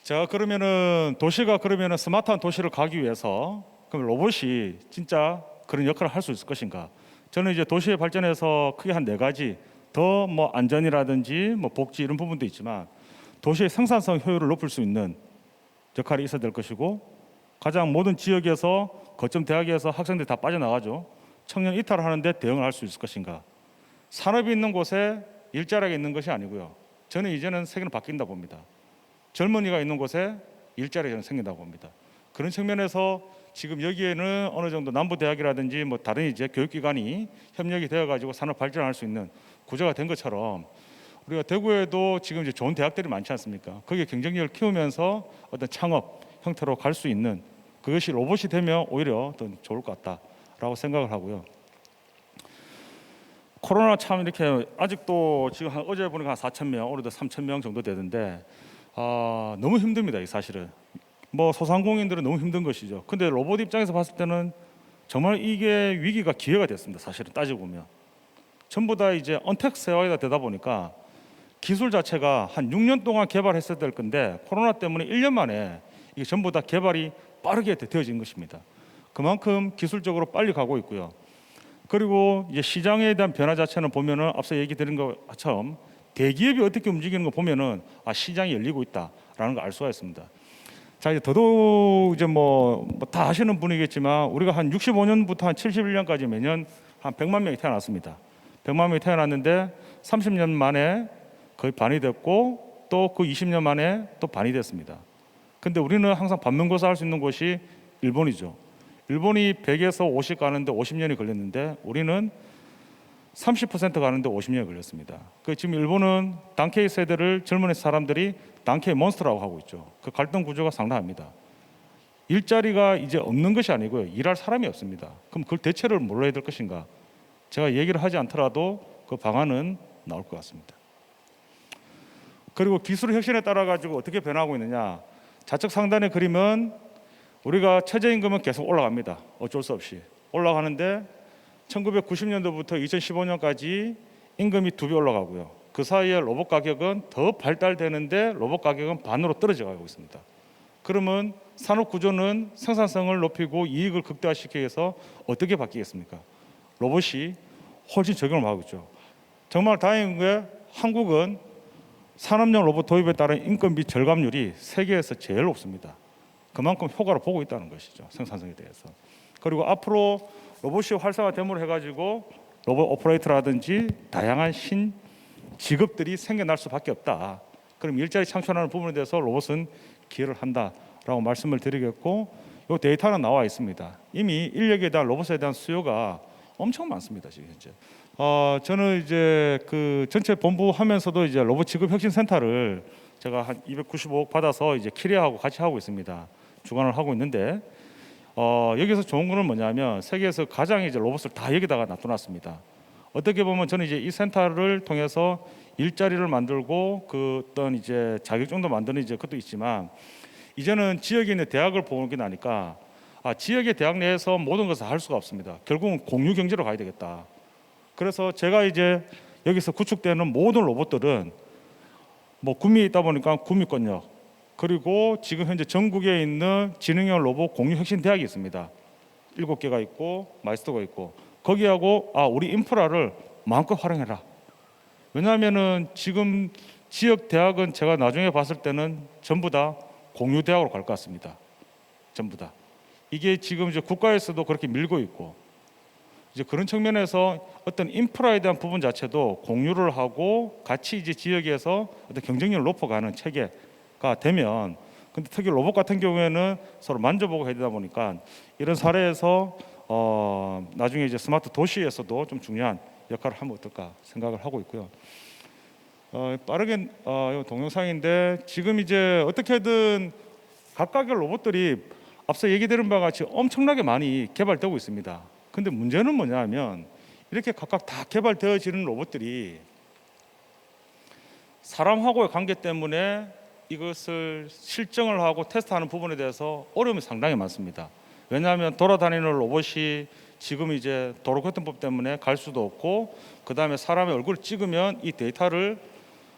자, 그러면은 도시가 그러면은 스마트한 도시를 가기 위해서 그럼 로봇이 진짜 그런 역할을 할 수 있을 것인가? 저는 이제 도시의 발전에서 크게 한 네 가지, 더 뭐 안전이라든지 뭐 복지 이런 부분도 있지만 도시의 생산성 효율을 높일 수 있는 역할이 있어야 될 것이고, 가장 모든 지역에서 거점 대학에서 학생들이 다 빠져나가죠. 청년 이탈을 하는데 대응을 할 수 있을 것인가? 산업이 있는 곳에 일자리가 있는 것이 아니고요. 저는 이제는 세계는 바뀐다 봅니다. 젊은이가 있는 곳에 일자리가 생긴다고 봅니다. 그런 측면에서 지금 여기에는 어느 정도 남부대학이라든지 뭐 다른 이제 교육기관이 협력이 되어가지고 산업 발전할 수 있는 구조가 된 것처럼 우리가 대구에도 지금 이제 좋은 대학들이 많지 않습니까? 거기에 경쟁력을 키우면서 어떤 창업 형태로 갈 수 있는, 그것이 로봇이 되면 오히려 더 좋을 것 같다라고 생각을 하고요. 코로나 참 이렇게 아직도 지금 어제 보니까 한 4,000명, 오늘도 3,000명 정도 되는데 너무 힘듭니다. 이 사실은 뭐 소상공인들은 너무 힘든 것이죠. 근데 로봇 입장에서 봤을 때는 정말 이게 위기가 기회가 됐습니다. 사실은 따지고 보면 전부 다 이제 언택 사회가 되다 보니까 기술 자체가 한 6년 동안 개발했어야 될 건데 코로나 때문에 1년 만에 이게 전부 다 개발이 빠르게 되어진 것입니다. 그만큼 기술적으로 빨리 가고 있고요. 그리고 이제 시장에 대한 변화 자체는 보면은 앞서 얘기 드린 것처럼 대기업이 어떻게 움직이는 거 보면은 시장이 열리고 있다라는 걸 알 수가 있습니다. 자, 이제 더더욱 이제 뭐 다 아시는 분이겠지만 우리가 한 65년부터 한 71년까지 매년 한 100만 명이 태어났습니다. 100만 명이 태어났는데 30년 만에 거의 반이 됐고 또 그 20년 만에 또 반이 됐습니다. 근데 우리는 항상 반면교사 할 수 있는 곳이 일본이죠. 일본이 100에서 50 가는데 50년이 걸렸는데 우리는 30% 가는데 50년이 걸렸습니다. 그 지금 일본은 단케이 세대를 젊은 사람들이 단케이 몬스터라고 하고 있죠. 그 갈등 구조가 상당합니다. 일자리가 이제 없는 것이 아니고요. 일할 사람이 없습니다. 그럼 그걸 대체를 뭘로 해야 될 것인가? 제가 얘기를 하지 않더라도 그 방안은 나올 것 같습니다. 그리고 기술 혁신에 따라 가지고 어떻게 변하고 있느냐? 좌측 상단의 그림은 우리가 최저임금은 계속 올라갑니다. 어쩔 수 없이 올라가는데 1990년도부터 2015년까지 임금이 2배 올라가고요. 그 사이에 로봇 가격은 더 발달되는데 로봇 가격은 반으로 떨어져 가고 있습니다. 그러면 산업 구조는 생산성을 높이고 이익을 극대화시키기 위해서 어떻게 바뀌겠습니까? 로봇이 훨씬 적용을 하고 있죠. 정말 다행인 게 한국은 산업용 로봇 도입에 따른 인건비 절감률이 세계에서 제일 높습니다. 그만큼 효과를 보고 있다는 것이죠. 생산성에 대해서. 그리고 앞으로 로봇이 활성화됨으로 해가지고 로봇 오퍼레이터라든지 다양한 신 직업들이 생겨날 수밖에 없다. 그럼 일자리 창출하는 부분에 대해서 로봇은 기여를 한다라고 말씀을 드리겠고, 이 데이터는 나와 있습니다. 이미 인력에 대한 로봇에 대한 수요가 엄청 많습니다. 지금 현재. 저는 이제 그 전체 본부 하면서도 이제 로봇 지급 혁신 센터를 제가 한 295억 받아서 이제 키리아하고 같이 하고 있습니다. 주관을 하고 있는데 여기서 좋은 거는 뭐냐면 세계에서 가장 이제 로봇을 다 여기다가 놔둬놨습니다. 어떻게 보면 저는 이제 이 센터를 통해서 일자리를 만들고 그 어떤 이제 자격증도 만드는 이제 그것도 있지만 이제는 지역에 있는 대학을 보는 게 나니까 지역의 대학 내에서 모든 것을 할 수가 없습니다. 결국은 공유 경제로 가야 되겠다. 그래서 제가 이제 여기서 구축되는 모든 로봇들은 뭐 구미에 있다 보니까 구미권역, 그리고 지금 현재 전국에 있는 지능형 로봇 공유 혁신 대학이 있습니다. 7개가 있고 마이스터가 있고 거기하고 우리 인프라를 마음껏 활용해라. 왜냐하면은 지금 지역 대학은 제가 나중에 봤을 때는 전부 다 공유 대학으로 갈 것 같습니다. 전부 다. 이게 지금 이제 국가에서도 그렇게 밀고 있고 이제 그런 측면에서 어떤 인프라에 대한 부분 자체도 공유를 하고 같이 이제 지역에서 어떤 경쟁력을 높여가는 체계가 되면, 근데 특히 로봇 같은 경우에는 서로 만져보고 해야 되다 보니까 이런 사례에서 나중에 이제 스마트 도시에서도 좀 중요한 역할을 하면 어떨까 생각을 하고 있고요. 빠르게 동영상인데 지금 이제 어떻게든 각각의 로봇들이 앞서 얘기드린 바와 같이 엄청나게 많이 개발되고 있습니다. 근데 문제는 뭐냐면 이렇게 각각 다 개발되어지는 로봇들이 사람하고의 관계 때문에 이것을 실증을 하고 테스트하는 부분에 대해서 어려움이 상당히 많습니다. 왜냐하면 돌아다니는 로봇이 지금 이제 도로교통법 때문에 갈 수도 없고, 그 다음에 사람의 얼굴을 찍으면 이 데이터를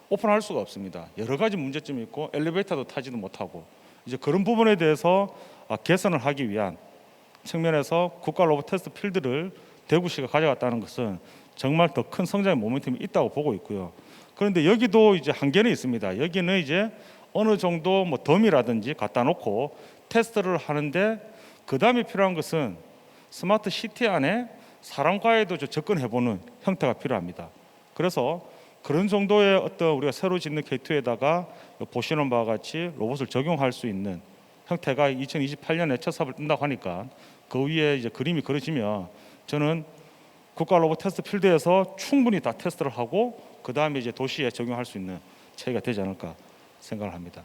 오픈할 수가 없습니다. 여러 가지 문제점이 있고 엘리베이터도 타지도 못하고, 이제 그런 부분에 대해서 개선을 하기 위한 측면에서 국가 로봇 테스트 필드를 대구시가 가져갔다는 것은 정말 더 큰 성장의 모멘텀이 있다고 보고 있고요. 그런데 여기도 이제 한계는 있습니다. 여기는 이제 어느 정도 뭐 덤이라든지 갖다 놓고 테스트를 하는데, 그 다음에 필요한 것은 스마트 시티 안에 사람과에도 접근해보는 형태가 필요합니다. 그래서 그런 정도의 어떤 우리가 새로 짓는 K2에다가 보시는 바와 같이 로봇을 적용할 수 있는 형태가 2028년에 첫 삽을 뜬다고 하니까 그 위에 이제 그림이 그려지면 저는 국가 로봇 테스트 필드에서 충분히 다 테스트를 하고 그 다음에 이제 도시에 적용할 수 있는 체계가 되지 않을까 생각을 합니다.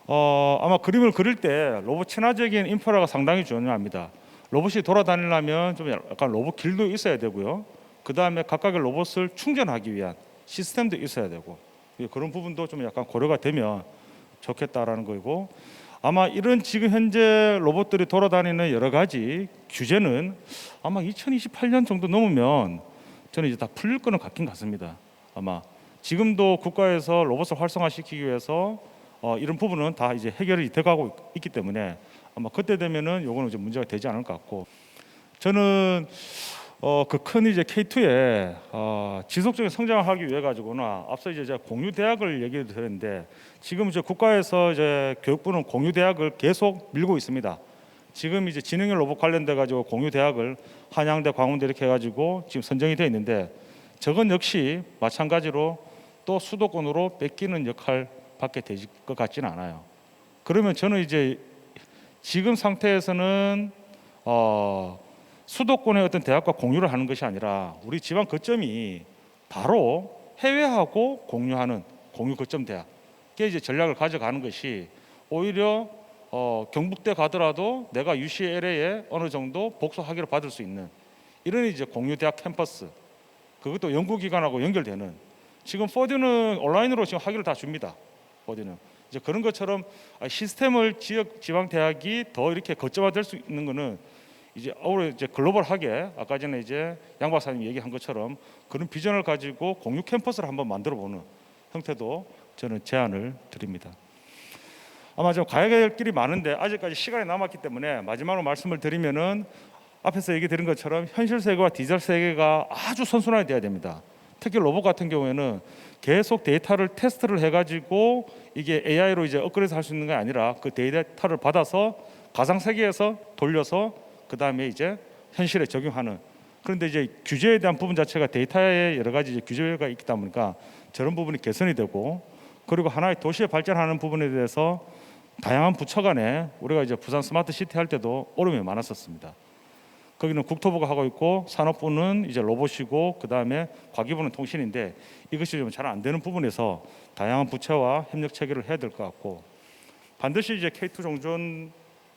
아마 그림을 그릴 때 로봇 친화적인 인프라가 상당히 중요합니다. 로봇이 돌아다니려면 좀 약간 로봇 길도 있어야 되고요. 그 다음에 각각의 로봇을 충전하기 위한 시스템도 있어야 되고, 그런 부분도 좀 약간 고려가 되면 좋겠다라는 거고, 아마 이런 지금 현재 로봇들이 돌아다니는 여러 가지 규제는 아마 2028년 정도 넘으면 저는 이제 다 풀릴 거는 같긴 같습니다. 아마 지금도 국가에서 로봇을 활성화시키기 위해서 이런 부분은 다 이제 해결이 돼가고 있기 때문에 아마 그때 되면은 요거는 이제 문제가 되지 않을 것 같고, 저는 그 큰 이제 K2에 지속적인 성장을 하기 위해 가지고나 앞서 이제 제가 공유 대학을 얘기를 드렸는데, 지금 이제 국가에서 이제 교육부는 공유 대학을 계속 밀고 있습니다. 지금 이제 지능형 로봇 관련돼 가지고 공유 대학을 한양대, 광운대 이렇게 해가지고 지금 선정이 되어 있는데, 저건 역시 마찬가지로 또 수도권으로 뺏기는 역할밖에 될 것 같지는 않아요. 그러면 저는 이제 지금 상태에서는 수도권의 어떤 대학과 공유를 하는 것이 아니라 우리 지방 거점이 바로 해외하고 공유하는 공유 거점 대학, 그 이제 전략을 가져가는 것이 오히려 경북대 가더라도 내가 UCLA에 어느 정도 복수 학위를 받을 수 있는 이런 이제 공유 대학 캠퍼스, 그것도 연구기관하고 연결되는, 지금 포드는 온라인으로 지금 학위를 다 줍니다. 포드는 이제 그런 것처럼 시스템을 지방 대학이 더 이렇게 거점화될 수 있는 거는 이제 오히려 이제 글로벌하게 아까 전에 이제 양 박사님 얘기한 것처럼 그런 비전을 가지고 공유 캠퍼스를 한번 만들어보는 형태도 저는 제안을 드립니다. 아마 좀 가야 될 길이 많은데 아직까지 시간이 남았기 때문에 마지막으로 말씀을 드리면은 앞에서 얘기 드린 것처럼 현실 세계와 디지털 세계가 아주 선순환이 돼야 됩니다. 특히 로봇 같은 경우에는 계속 데이터를 테스트를 해가지고 이게 AI로 이제 업그레이드 할 수 있는 게 아니라 그 데이터를 받아서 가상 세계에서 돌려서 그 다음에 이제 현실에 적용하는. 그런데 이제 규제에 대한 부분 자체가 데이터에 여러 가지 이제 규제가 있다 보니까 저런 부분이 개선이 되고, 그리고 하나의 도시에 발전하는 부분에 대해서 다양한 부처 간에 우리가 이제 부산 스마트 시티 할 때도 어려움이 많았었습니다. 거기는 국토부가 하고 있고 산업부는 이제 로봇이고 그 다음에 과기부는 통신인데 이것이 좀 잘 안 되는 부분에서 다양한 부처와 협력 체계를 해야 될 것 같고, 반드시 이제 K2 종전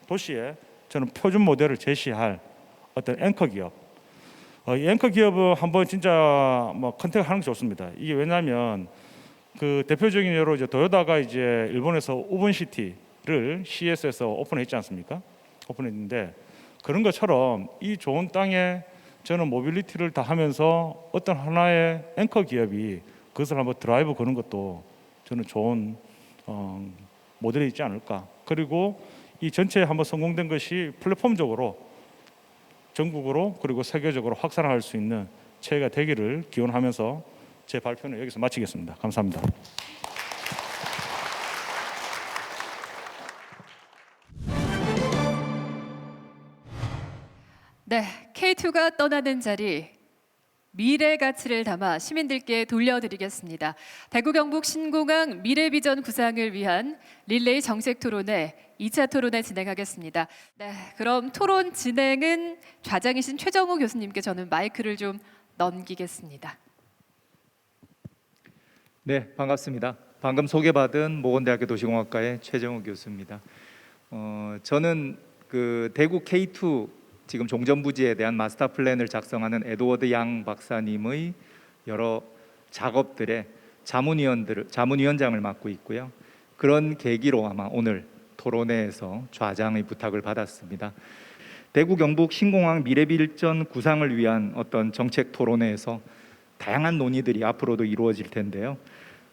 도시에 저는 표준 모델을 제시할 어떤 앵커 기업, 이 앵커 기업을 한번 진짜 뭐 컨택하는 게 좋습니다. 이게 왜냐하면 그 대표적인 예로 이제 도요타가 이제 일본에서 우븐시티를 CES에서 오픈했지 않습니까? 오픈했는데 그런 것처럼 이 좋은 땅에 저는 모빌리티를 다 하면서 어떤 하나의 앵커 기업이 그것을 한번 드라이브 거는 것도 저는 좋은 모델이 있지 않을까. 그리고 이 전체에 한번 성공된 것이 플랫폼적으로 전국으로 그리고 세계적으로 확산할 수 있는 체계가 되기를 기원하면서 제 발표는 여기서 마치겠습니다. 감사합니다. 네, K2가 떠나는 자리, 미래 가치를 담아 시민들께 돌려드리겠습니다. 대구 경북 신공항 미래비전 구상을 위한 릴레이 정책 토론회 2차 토론회 진행하겠습니다. 네, 그럼 토론 진행은 좌장이신 최정우 교수님께 저는 마이크를 좀 넘기겠습니다. 네, 반갑습니다. 방금 소개받은 모건대학교 도시공학과의 최정우 교수입니다. 저는 그 대구 K2 지금 종전부지에 대한 마스터 플랜을 작성하는 에드워드 양 박사님의 여러 작업들의 자문위원장을 맡고 있고요. 그런 계기로 아마 오늘 토론회에서 좌장의 부탁을 받았습니다. 대구 경북 신공항 미래비전 구상을 위한 어떤 정책 토론회에서 다양한 논의들이 앞으로도 이루어질 텐데요.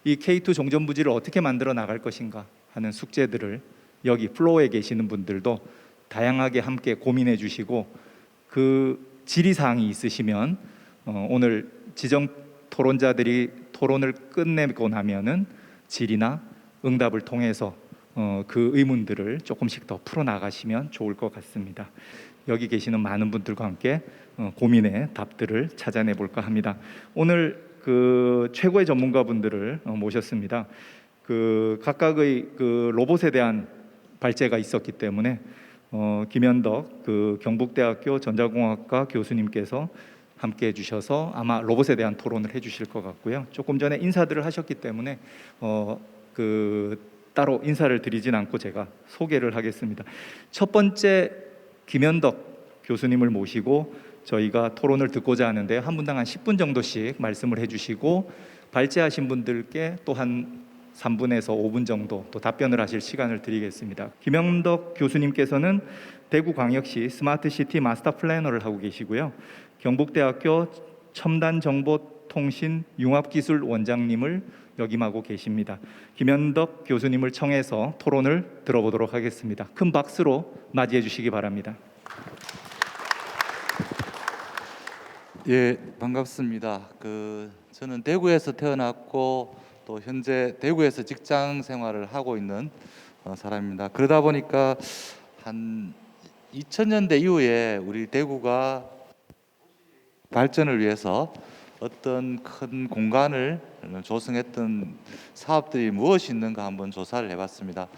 이 K2 종전부지를 어떻게 만들어 나갈 것인가 하는 숙제들을 여기 플로어에 계시는 분들도 다양하게 함께 고민해 주시고, 그 질의사항이 있으시면 오늘 지정 토론자들이 토론을 끝내고 나면은 질의나 응답을 통해서 그 의문들을 조금씩 더 풀어나가시면 좋을 것 같습니다. 여기 계시는 많은 분들과 함께 고민의 답들을 찾아내 볼까 합니다. 오늘 그 최고의 전문가분들을 모셨습니다. 그 각각의 그 로봇에 대한 발제가 있었기 때문에 김현덕 그 경북대학교 전자공학과 교수님께서 함께해 주셔서 아마 로봇에 대한 토론을 해주실 것 같고요. 조금 전에 인사들을 하셨기 때문에 그 따로 인사를 드리진 않고 제가 소개를 하겠습니다. 첫 번째 김현덕 교수님을 모시고 저희가 토론을 듣고자 하는데 한 분당 한 10분 정도씩 말씀을 해주시고 발제하신 분들께 또한 3분에서 5분 정도 또 답변을 하실 시간을 드리겠습니다. 김영덕 교수님께서는 대구광역시 스마트시티 마스터 플래너를 하고 계시고요. 경북대학교 첨단정보통신 융합기술 원장님을 역임하고 계십니다. 김현덕 교수님을 청해서 토론을 들어보도록 하겠습니다. 큰 박수로 맞이해 주시기 바랍니다. 예, 반갑습니다. 저는 대구에서 태어났고 또 현재 대구에서 직장 생활을 하고 있는 사람입니다. 그러다 보니까 한 2000년대 이후에 우리 대구가 발전을 위해서 어떤 큰 공간을 조성했던 사업들이 무엇이 있는가 한번 조사를 해봤습니다.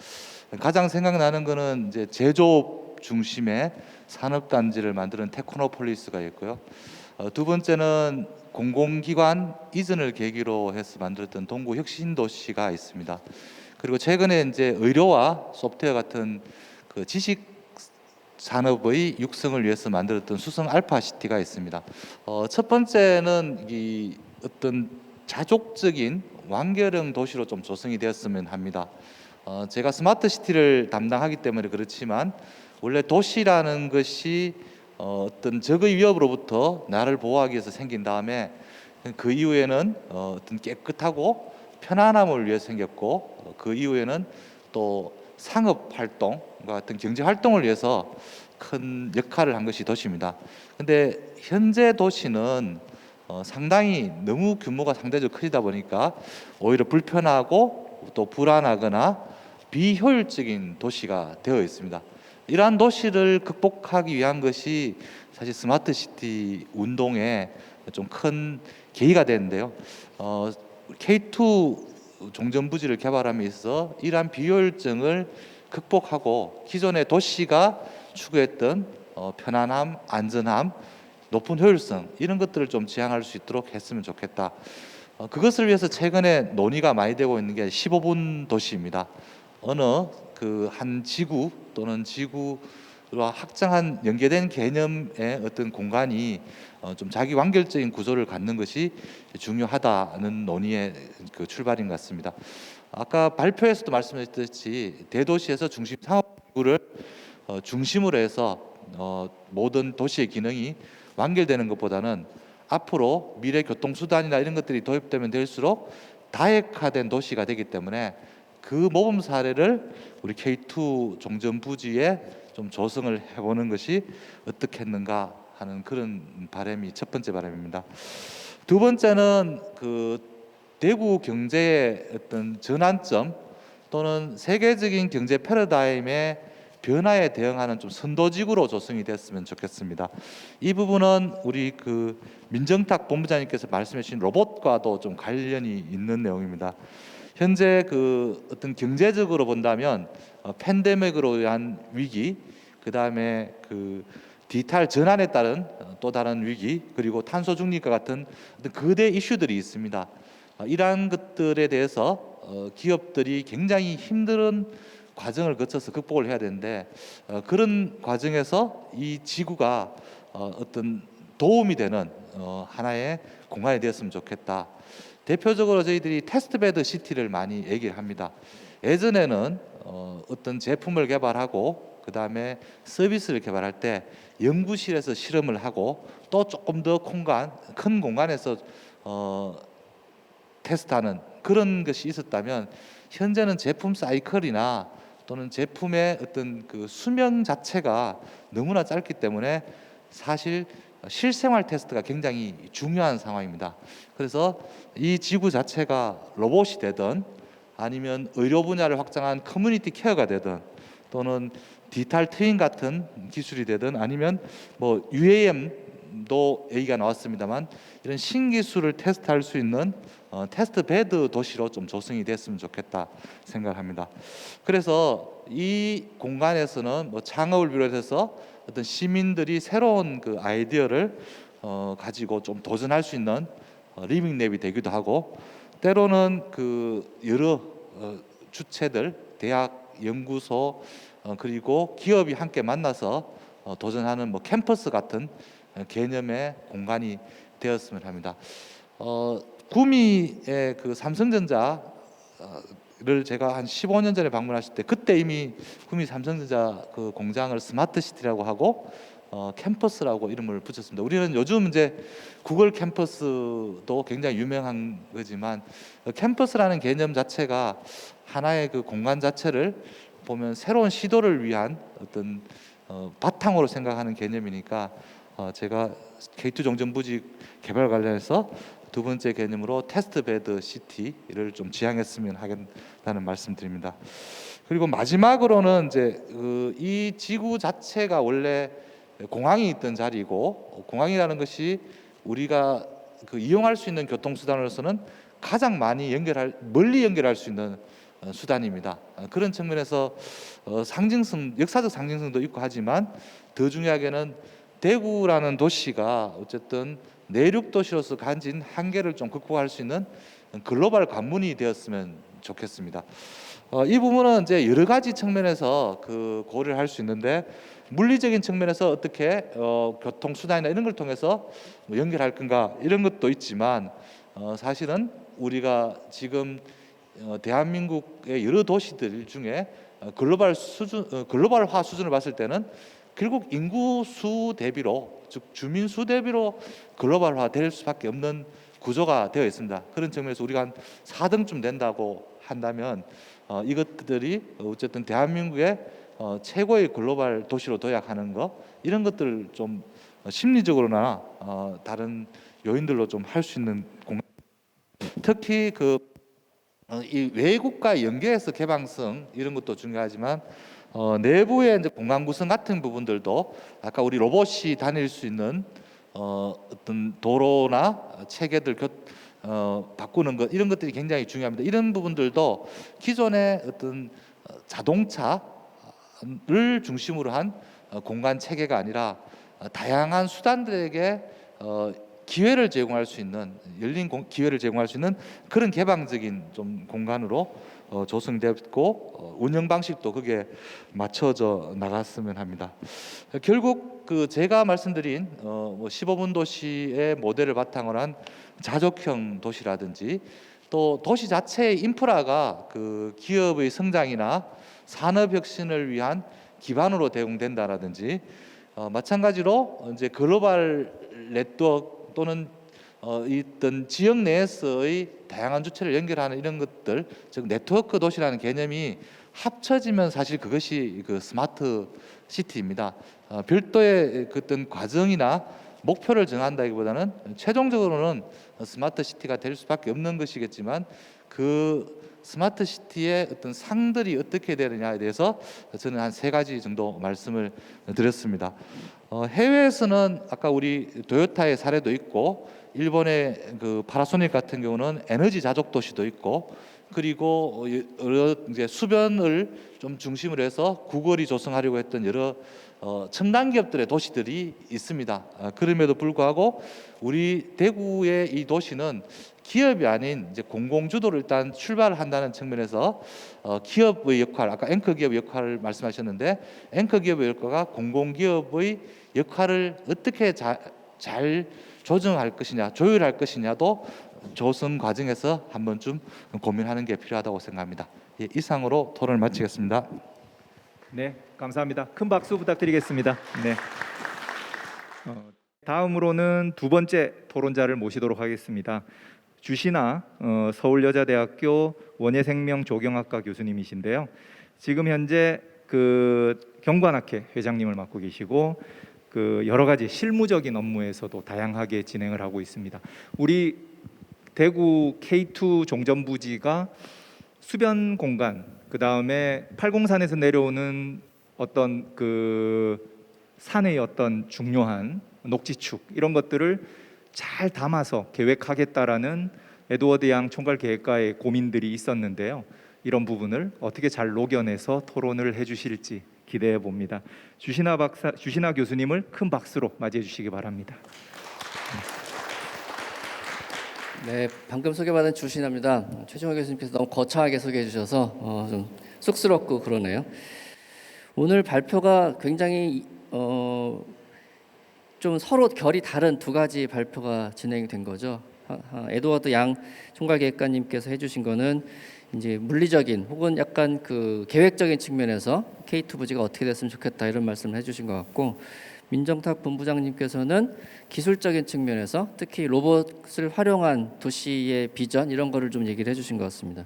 가장 생각나는 것은 이제 제조업 대구 중심의 산업단지를 만드는 테크노폴리스가 있고요. 두 번째는 공공기관 이전을 계기로 해서 만들었던 동구 혁신도시가 있습니다. 그리고 최근에 이제 의료와 소프트웨어 같은 그 지식 산업의 육성을 위해서 만들었던 수성 알파시티가 있습니다. 첫 번째는 이 어떤 자족적인 완결형 도시로 좀 조성이 되었으면 합니다. 제가 스마트 시티를 담당하기 때문에 그렇지만 원래 도시라는 것이 어떤 적의 위협으로부터 나를 보호하기 위해서 생긴 다음에 그 이후에는 어떤 깨끗하고 편안함을 위해서 생겼고 그 이후에는 또 상업 활동과 같은 경제 활동을 위해서 큰 역할을 한 것이 도시입니다. 근데 현재 도시는 상당히 너무 규모가 상대적으로 크다 보니까 오히려 불편하고 또 불안하거나 비효율적인 도시가 되어 있습니다. 이러한 도시를 극복하기 위한 것이 사실 스마트 시티 운동에 좀 큰 계기가 되는데요. K2 종전부지를 개발함으로써 이러한 비효율성을 극복하고 기존의 도시가 추구했던 편안함, 안전함, 높은 효율성 이런 것들을 좀 지향할 수 있도록 했으면 좋겠다. 그것을 위해서 최근에 논의가 많이 되고 있는 게 15분 도시입니다. 어느 그 한 지구 또는 지구와 확장한 연계된 개념의 어떤 공간이 좀 자기 완결적인 구조를 갖는 것이 중요하다는 논의의 그 출발인 것 같습니다. 아까 발표에서도 말씀드렸듯이 대도시에서 중심 상업구를 중심으로 해서 모든 도시의 기능이 완결되는 것보다는 앞으로 미래 교통수단이나 이런 것들이 도입되면 될수록 다핵화된 도시가 되기 때문에 그 모범 사례를 우리 K2 종전부지에 좀 조성을 해보는 것이 어떻겠는가 하는 그런 바람이 첫 번째 바람입니다. 두 번째는 그 대구 경제의 어떤 전환점 또는 세계적인 경제 패러다임의 변화에 대응하는 좀 선도지구로 조성이 됐으면 좋겠습니다. 이 부분은 우리 그 민정탁 본부장님께서 말씀해 주신 로봇과도 좀 관련이 있는 내용입니다. 현재 그 어떤 경제적으로 본다면 팬데믹으로 인한 위기, 그 다음에 그 디지털 전환에 따른 또 다른 위기, 그리고 탄소 중립과 같은 어떤 거대 이슈들이 있습니다. 이러한 것들에 대해서 기업들이 굉장히 힘든 과정을 거쳐서 극복을 해야 되는데 그런 과정에서 이 지구가 어떤 도움이 되는 하나의 공간이 되었으면 좋겠다. 대표적으로 저희들이 테스트베드 시티를 많이 얘기를 합니다. 예전에는 어떤 제품을 개발하고 그 다음에 서비스를 개발할 때 연구실에서 실험을 하고 또 조금 더 큰 공간에서 테스트하는 그런 것이 있었다면 현재는 제품 사이클이나 또는 제품의 어떤 그 수명 자체가 너무나 짧기 때문에 사실 실생활 테스트가 굉장히 중요한 상황입니다. 그래서 이 지구 자체가 로봇이 되든 아니면 의료 분야를 확장한 커뮤니티 케어가 되든 또는 디지털 트윈 같은 기술이 되든 아니면 뭐 UAM도 얘기가 나왔습니다만 이런 신기술을 테스트할 수 있는 테스트 베드 도시로 좀 조성이 됐으면 좋겠다 생각합니다. 그래서 이 공간에서는 뭐 창업을 비롯해서 어떤 시민들이 새로운 그 아이디어를 가지고 좀 도전할 수 있는 리빙랩이 되기도 하고 때로는 그 여러 주체들, 대학, 연구소 그리고 기업이 함께 만나서 도전하는 뭐 캠퍼스 같은 개념의 공간이 되었으면 합니다. 구미의 그 삼성전자를 제가 한 15년 전에 방문했을 때 그때 이미 구미 삼성전자 그 공장을 스마트 시티라고 하고 캠퍼스라고 이름을 붙였습니다. 우리는 요즘 이제 구글 캠퍼스도 굉장히 유명한 거지만 캠퍼스라는 개념 자체가 하나의 그 공간 자체를 보면 새로운 시도를 위한 어떤 바탕으로 생각하는 개념이니까 제가 K2 종전부지 개발 관련해서 두 번째 개념으로 테스트 베드 시티를 좀 지향했으면 하겠다는 말씀드립니다. 그리고 마지막으로는 이제 이 지구 자체가 원래 공항이 있던 자리고 공항이라는 것이 우리가 그 이용할 수 있는 교통수단으로서는 가장 멀리 연결할 수 있는 수단입니다. 그런 측면에서 상징성, 역사적 상징성도 있고 하지만 더 중요하게는 대구라는 도시가 어쨌든 내륙 도시로서 가진 한계를 좀 극복할 수 있는 글로벌 관문이 되었으면 좋겠습니다. 이 부분은 이제 여러 가지 측면에서 고려를 할 수 있는데 물리적인 측면에서 어떻게 교통 수단이나 이런 걸 통해서 연결할 건가 이런 것도 있지만 사실은 우리가 지금 대한민국의 여러 도시들 중에 글로벌화 수준을 봤을 때는 결국 인구 수 대비로 즉 주민 수 대비로 글로벌화 될 수밖에 없는 구조가 되어 있습니다. 그런 측면에서 우리가 한 4등쯤 된다고 한다면 이것들이 어쨌든 대한민국의 최고의 글로벌 도시로 도약하는 것 이런 것들을 좀 심리적으로나 다른 요인들로 좀 할 수 있는 공간. 특히 이 외국과 연계해서 개방성 이런 것도 중요하지만 내부의 이제 공간 구성 같은 부분들도 아까 우리 로봇이 다닐 수 있는 어떤 도로나 체계들 바꾸는 것 이런 것들이 굉장히 중요합니다. 이런 부분들도 기존의 어떤 자동차를 중심으로 한 공간 체계가 아니라 다양한 수단들에게 기회를 제공할 수 있는 열린 기회를 제공할 수 있는 그런 개방적인 좀 공간으로 조성되었고 운영 방식도 그게 맞춰져 나갔으면 합니다. 결국 제가 말씀드린 15분 도시의 모델을 바탕으로 한 자족형 도시라든지 또 도시 자체의 인프라가 기업의 성장이나 산업 혁신을 위한 기반으로 대응된다라든지 마찬가지로 이제 글로벌 네트워크 또는 어떤 지역 내에서의 다양한 주체를 연결하는 이런 것들, 즉 네트워크 도시라는 개념이 합쳐지면 사실 그것이 스마트 시티입니다. 별도의 어떤 과정이나 목표를 정한다기보다는 최종적으로는 스마트 시티가 될 수밖에 없는 것이겠지만 스마트 시티의 어떤 상들이 어떻게 되느냐에 대해서 저는 한 3가지 정도 말씀을 드렸습니다. 해외에서는 아까 우리 도요타의 사례도 있고 일본의 파나소닉 같은 경우는 에너지 자족 도시도 있고 그리고 여러 이제 수변을 좀 중심으로 해서 구거리 조성하려고 했던 여러 첨단 기업들의 도시들이 있습니다. 그럼에도 불구하고 우리 대구의 이 도시는 기업이 아닌 이제 공공주도를 일단 출발을 한다는 측면에서 기업의 역할, 아까 앵커 기업의 역할을 말씀하셨는데 앵커 기업의 역할과 공공기업의 역할을 어떻게 잘 조정할 것이냐, 조율할 것이냐도 조성 과정에서 한 번쯤 고민하는 게 필요하다고 생각합니다. 이상으로 토론을 마치겠습니다. 네, 감사합니다. 큰 박수 부탁드리겠습니다. 네. 다음으로는 2번째 토론자를 모시도록 하겠습니다. 주신아 서울여자대학교 원예생명 조경학과 교수님이신데요. 지금 현재 경관학회 회장님을 맡고 계시고 여러 가지 실무적인 업무에서도 다양하게 진행을 하고 있습니다. 우리 대구 K2 종전부지가 수변 공간, 그 다음에 팔공산에서 내려오는 어떤 산의 어떤 중요한 녹지축 이런 것들을 잘 담아서 계획하겠다라는 에드워드 양 총괄계획과의 고민들이 있었는데요. 이런 부분을 어떻게 잘 녹여내서 토론을 해주실지 기대해 봅니다. 주신아 교수님을 큰 박수로 맞이해 주시기 바랍니다. 네, 방금 소개받은 주신아입니다. 최정호 교수님께서 너무 거창하게 소개해 주셔서 좀 쑥스럽고 그러네요. 오늘 발표가 굉장히 좀 서로 결이 다른 2가지 발표가 진행된 거죠. 에드워드 양 총괄계획관님께서 해주신 거는 이제 물리적인 혹은 약간 계획적인 측면에서 K2 부지가 어떻게 됐으면 좋겠다 이런 말씀을 해주신 것 같고, 민정탁 본부장님께서는 기술적인 측면에서 특히 로봇을 활용한 도시의 비전 이런 거를 좀 얘기를 해주신 것 같습니다.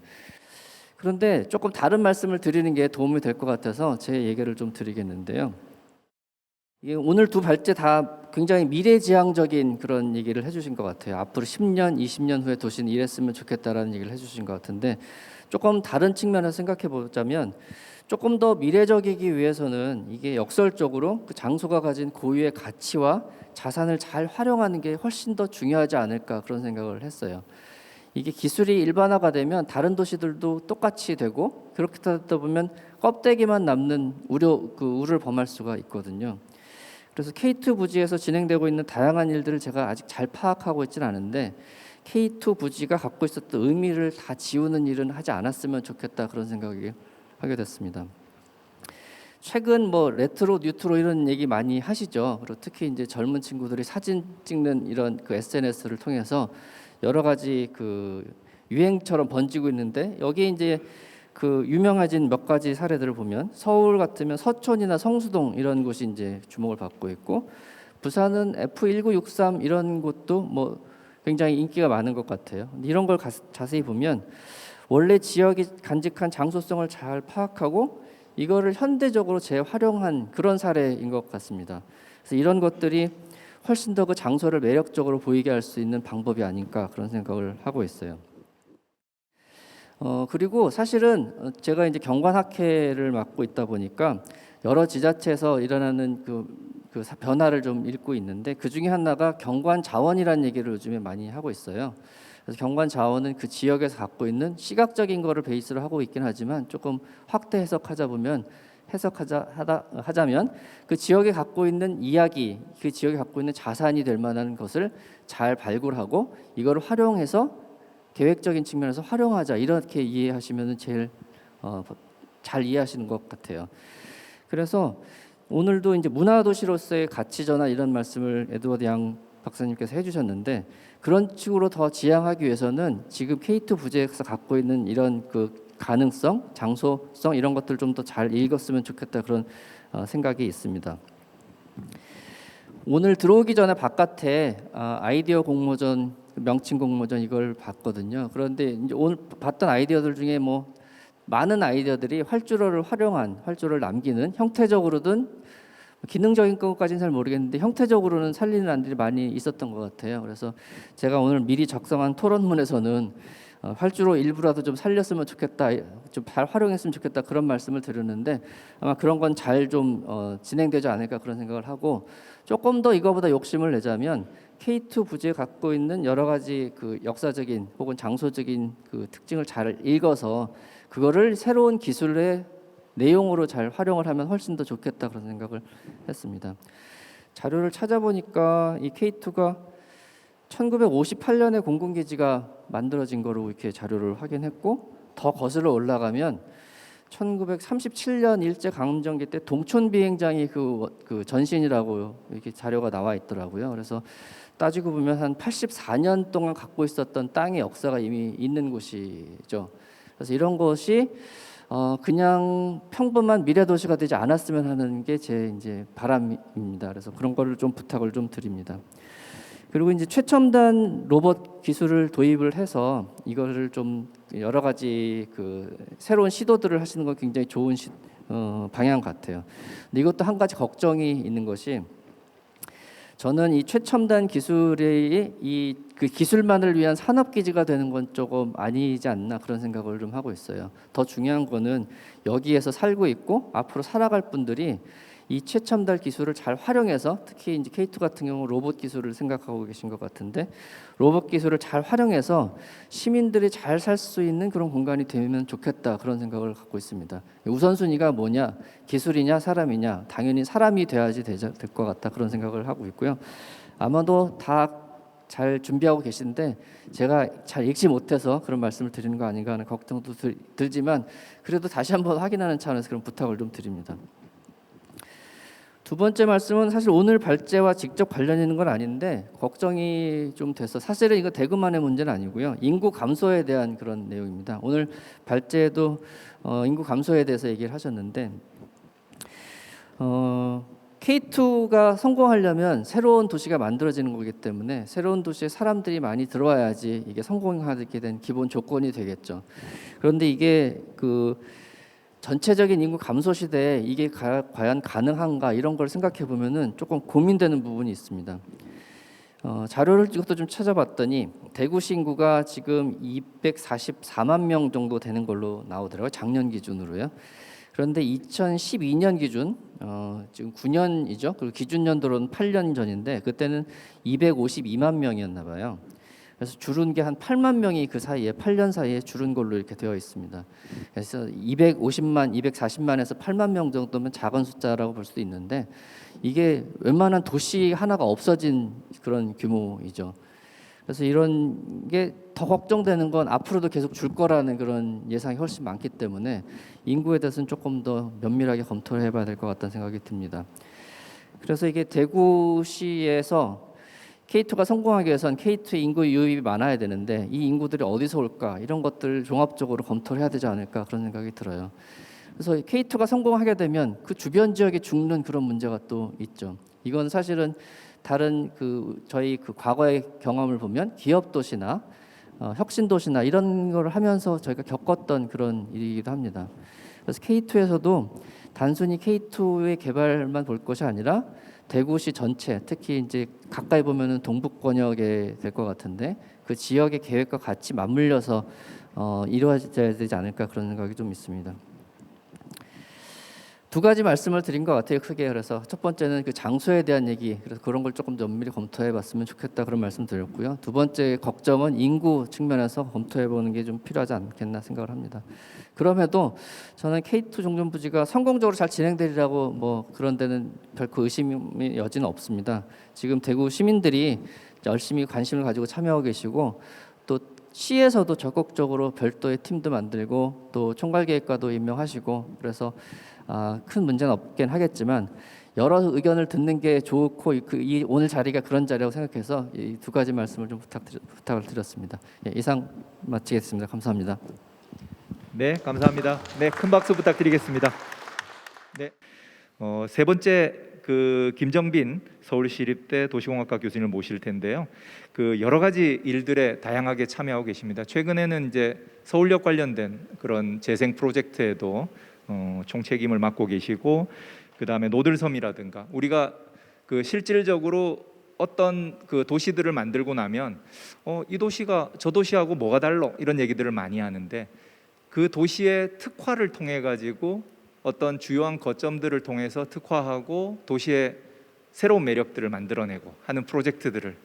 그런데 조금 다른 말씀을 드리는 게 도움이 될 것 같아서 제 얘기를 좀 드리겠는데요. 오늘 2 발제 다 굉장히 미래지향적인 그런 얘기를 해주신 것 같아요. 앞으로 10년, 20년 후에 도시는 이랬으면 좋겠다라는 얘기를 해주신 것 같은데, 조금 다른 측면에서 생각해 보자면 조금 더 미래적이기 위해서는 이게 역설적으로 그 장소가 가진 고유의 가치와 자산을 잘 활용하는 게 훨씬 더 중요하지 않을까 그런 생각을 했어요. 이게 기술이 일반화가 되면 다른 도시들도 똑같이 되고 그렇게 하다 보면 껍데기만 남는 우를 범할 수가 있거든요. 그래서 K2 부지에서 진행되고 있는 다양한 일들을 제가 아직 잘 파악하고 있지는 않은데 K2 부지가 갖고 있었던 의미를 다 지우는 일은 하지 않았으면 좋겠다 그런 생각을 하게 됐습니다. 최근 뭐 레트로 뉴트로 이런 얘기 많이 하시죠. 그리고 특히 이제 젊은 친구들이 사진 찍는 이런 그 SNS를 통해서 여러 가지 그 유행처럼 번지고 있는데 여기 이제 그 유명해진 몇 가지 사례들을 보면 서울 같으면 서촌이나 성수동 이런 곳이 이제 주목을 받고 있고 부산은 F1963 이런 곳도 뭐 굉장히 인기가 많은 것 같아요. 이런 걸 자세히 보면 원래 지역이 간직한 장소성을 잘 파악하고 이거를 현대적으로 재활용한 그런 사례인 것 같습니다. 그래서 이런 것들이 훨씬 더 그 장소를 매력적으로 보이게 할 수 있는 방법이 아닐까 그런 생각을 하고 있어요. 그리고 사실은 제가 이제 경관학회를 맡고 있다 보니까 여러 지자체에서 일어나는 그 변화를 좀 읽고 있는데 그 중에 하나가 경관 자원이라는 얘기를 요즘에 많이 하고 있어요. 그래서 경관 자원은 그 지역에서 갖고 있는 시각적인 거를 베이스로 하고 있긴 하지만 조금 확대 해석하자면 그 지역에 갖고 있는 이야기, 그 지역에 갖고 있는 자산이 될 만한 것을 잘 발굴하고 이거를 활용해서 계획적인 측면에서 활용하자 이렇게 이해하시면 제일 잘 이해하시는 것 같아요. 그래서 오늘도 이제 문화도시로서의 가치 전환 이런 말씀을 에드워드 양 박사님께서 해주셨는데 그런 식으로 더 지향하기 위해서는 지금 K2 부지에서 갖고 있는 이런 그 가능성, 장소성 이런 것들 좀 더 잘 읽었으면 좋겠다 그런 생각이 있습니다. 오늘 들어오기 전에 바깥에 아이디어 공모전, 명칭 공모전 이걸 봤거든요. 그런데 이제 오늘 봤던 아이디어들 중에 뭐 많은 아이디어들이 활주로를 활용한, 활주로를 남기는 형태적으로든 기능적인 것까지는 잘 모르겠는데 형태적으로는 살리는 안들이 많이 있었던 것 같아요. 그래서 제가 오늘 미리 작성한 토론문에서는 활주로 일부라도 좀 살렸으면 좋겠다, 좀 잘 활용했으면 좋겠다 그런 말씀을 드렸는데 아마 그런 건 잘 좀 진행되지 않을까 그런 생각을 하고 조금 더 이거보다 욕심을 내자면 K2 부지에 갖고 있는 여러 가지 그 역사적인 혹은 장소적인 그 특징을 잘 읽어서 그거를 새로운 기술의 내용으로 잘 활용을 하면 훨씬 더 좋겠다 그런 생각을 했습니다. 자료를 찾아보니까 이 K2가 1958년에 공군기지가 만들어진 거로 이렇게 자료를 확인했고 더 거슬러 올라가면 1937년 일제 강점기 때 동촌 비행장이 그 전신이라고 이렇게 자료가 나와 있더라고요. 그래서 따지고 보면 한 84년 동안 갖고 있었던 땅의 역사가 이미 있는 곳이죠. 그래서 이런 것이 그냥 평범한 미래 도시가 되지 않았으면 하는 게 제 이제 바람입니다. 그래서 그런 거를 좀 부탁을 좀 드립니다. 그리고 이제 최첨단 로봇 기술을 도입을 해서 이거를 좀 여러 가지 그 새로운 시도들을 하시는 건 굉장히 좋은 방향 같아요. 근데 이것도 한 가지 걱정이 있는 것이 저는 이 최첨단 기술이 그 기술만을 위한 산업 기지가 되는 건 조금 아니지 않나 그런 생각을 좀 하고 있어요. 더 중요한 거는 여기에서 살고 있고 앞으로 살아갈 분들이 이 최첨단 기술을 잘 활용해서 특히 이제 K2 같은 경우 로봇 기술을 생각하고 계신 것 같은데 로봇 기술을 잘 활용해서 시민들이 잘 살 수 있는 그런 공간이 되면 좋겠다 그런 생각을 갖고 있습니다. 우선순위가 뭐냐, 기술이냐 사람이냐, 당연히 사람이 돼야지 될 것 같다 그런 생각을 하고 있고요. 아마도 다 잘 준비하고 계신데 제가 잘 읽지 못해서 그런 말씀을 드리는 거 아닌가 하는 걱정도 들지만 그래도 다시 한번 확인하는 차원에서 그런 부탁을 좀 드립니다. 두 번째 말씀은 사실 오늘 발제와 직접 관련 있는 건 아닌데 걱정이 좀 돼서 사실은 이거 대구만의 문제는 아니고요. 인구 감소에 대한 그런 내용입니다. 오늘 발제에도 인구 감소에 대해서 얘기를 하셨는데 K2가 성공하려면 새로운 도시가 만들어지는 거기 때문에 새로운 도시에 사람들이 많이 들어와야지 이게 성공하게 된 기본 조건이 되겠죠. 그런데 이게 그 전체적인 인구 감소 시대에 이게 과연 가능한가 이런 걸 생각해 보면은 조금 고민되는 부분이 있습니다. 자료를 이것도 좀 찾아봤더니 대구시 인구가 지금 244만 명 정도 되는 걸로 나오더라고요. 작년 기준으로요. 그런데 2012년 기준 지금 9년이죠. 그리고 기준 연도로는 8년 전인데 그때는 252만 명이었나 봐요. 그래서 줄은 게 한 8만 명이 그 사이에 8년 사이에 줄은 걸로 이렇게 되어 있습니다. 그래서 250만, 240만에서 8만 명 정도면 작은 숫자라고 볼 수도 있는데 이게 웬만한 도시 하나가 없어진 그런 규모이죠. 그래서 이런 게 더 걱정되는 건 앞으로도 계속 줄 거라는 그런 예상이 훨씬 많기 때문에 인구에 대해서는 조금 더 면밀하게 검토를 해봐야 될 것 같다는 생각이 듭니다. 그래서 이게 대구시에서 K2가 성공하기 위해선 K2의 인구 유입이 많아야 되는데 이 인구들이 어디서 올까 이런 것들을 종합적으로 검토를 해야 되지 않을까 그런 생각이 들어요. 그래서 K2가 성공하게 되면 그 주변 지역에 죽는 그런 문제가 또 있죠. 이건 사실은 다른 저희 과거의 경험을 보면 기업 도시나 혁신 도시나 이런 걸 하면서 저희가 겪었던 그런 일이기도 합니다. 그래서 K2에서도 단순히 K2의 개발만 볼 것이 아니라 대구시 전체, 특히 이제 가까이 보면은 동북권역에 될 것 같은데 그 지역의 계획과 같이 맞물려서 이루어져야 되지 않을까 그런 생각이 좀 있습니다. 두 가지 말씀을 드린 것 같아요, 크게. 그래서 첫 번째는 그 장소에 대한 얘기, 그래서 그런 걸 조금 더 면밀히 검토해봤으면 좋겠다 그런 말씀 드렸고요. 두 번째 걱정은 인구 측면에서 검토해보는 게 좀 필요하지 않겠나 생각을 합니다. 그럼에도 저는 K2 종전부지가 성공적으로 잘 진행되리라고 뭐 그런 데는 결코 의심의 여지는 없습니다. 지금 대구 시민들이 열심히 관심을 가지고 참여하고 계시고 또 시에서도 적극적으로 별도의 팀도 만들고 또 총괄계획과도 임명하시고 그래서 큰 문제는 없긴 하겠지만 여러 의견을 듣는 게 좋고 이 오늘 자리가 그런 자리라고 생각해서 이 두 가지 말씀을 좀 부탁을 드렸습니다. 예, 이상 마치겠습니다. 감사합니다. 네, 감사합니다. 네, 큰 박수 부탁드리겠습니다. 네, 세 번째 김정빈 서울시립대 도시공학과 교수님을 모실 텐데요. 여러 가지 일들에 다양하게 참여하고 계십니다. 최근에는 이제 서울역 관련된 그런 재생 프로젝트에도 총책임을 맡고 계시고, 그 다음에 노들섬이라든가 우리가 실질적으로 어떤 도시들을 만들고 나면 이 도시가 저 도시하고 뭐가 달라 이런 얘기들을 많이 하는데 그 도시의 특화를 통해 가지고 어떤 주요한 거점들을 통해서 특화하고 도시의 새로운 매력들을 만들어내고 하는 프로젝트들을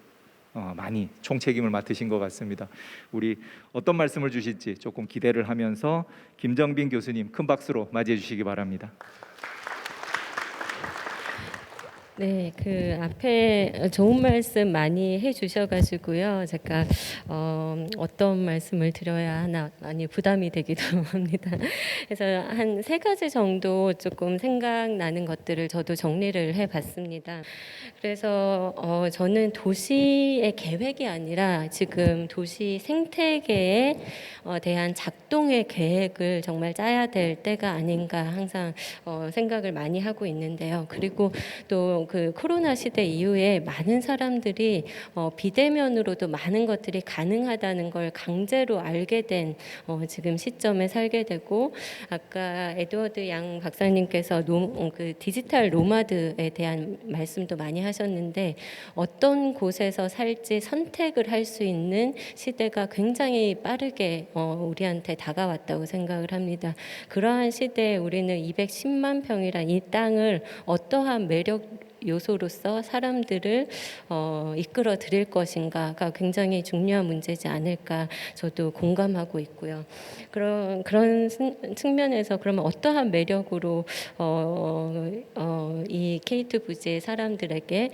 많이 총책임을 맡으신 것 같습니다. 우리 어떤 말씀을 주실지 조금 기대를 하면서 김정빈 교수님 큰 박수로 맞이해 주시기 바랍니다. 네, 앞에 좋은 말씀 많이 해주셔가지고요. 제가 어떤 말씀을 드려야 하나 많이 부담이 되기도 합니다. 그래서 한 3가지 정도 조금 생각나는 것들을 저도 정리를 해봤습니다. 그래서 저는 도시의 계획이 아니라 지금 도시 생태계에 대한 작동의 계획을 정말 짜야 될 때가 아닌가 항상 생각을 많이 하고 있는데요. 그리고 또 코로나 시대 이후에 많은 사람들이 비대면으로도 많은 것들이 가능하다는 걸 강제로 알게 된 지금 시점에 살게 되고, 아까 에드워드 양 박사님께서 디지털 노마드에 대한 말씀도 많이 하셨는데 어떤 곳에서 살지 선택을 할 수 있는 시대가 굉장히 빠르게 우리한테 다가왔다고 생각을 합니다. 그러한 시대에 우리는 210만 평이란 이 땅을 어떠한 매력 요소로서 사람들을 이끌어 드릴 것인가가 굉장히 중요한 문제지 않을까 저도 공감하고 있고요. 그런 측면에서 그러면 어떠한 매력으로 이 K2 부지의 사람들에게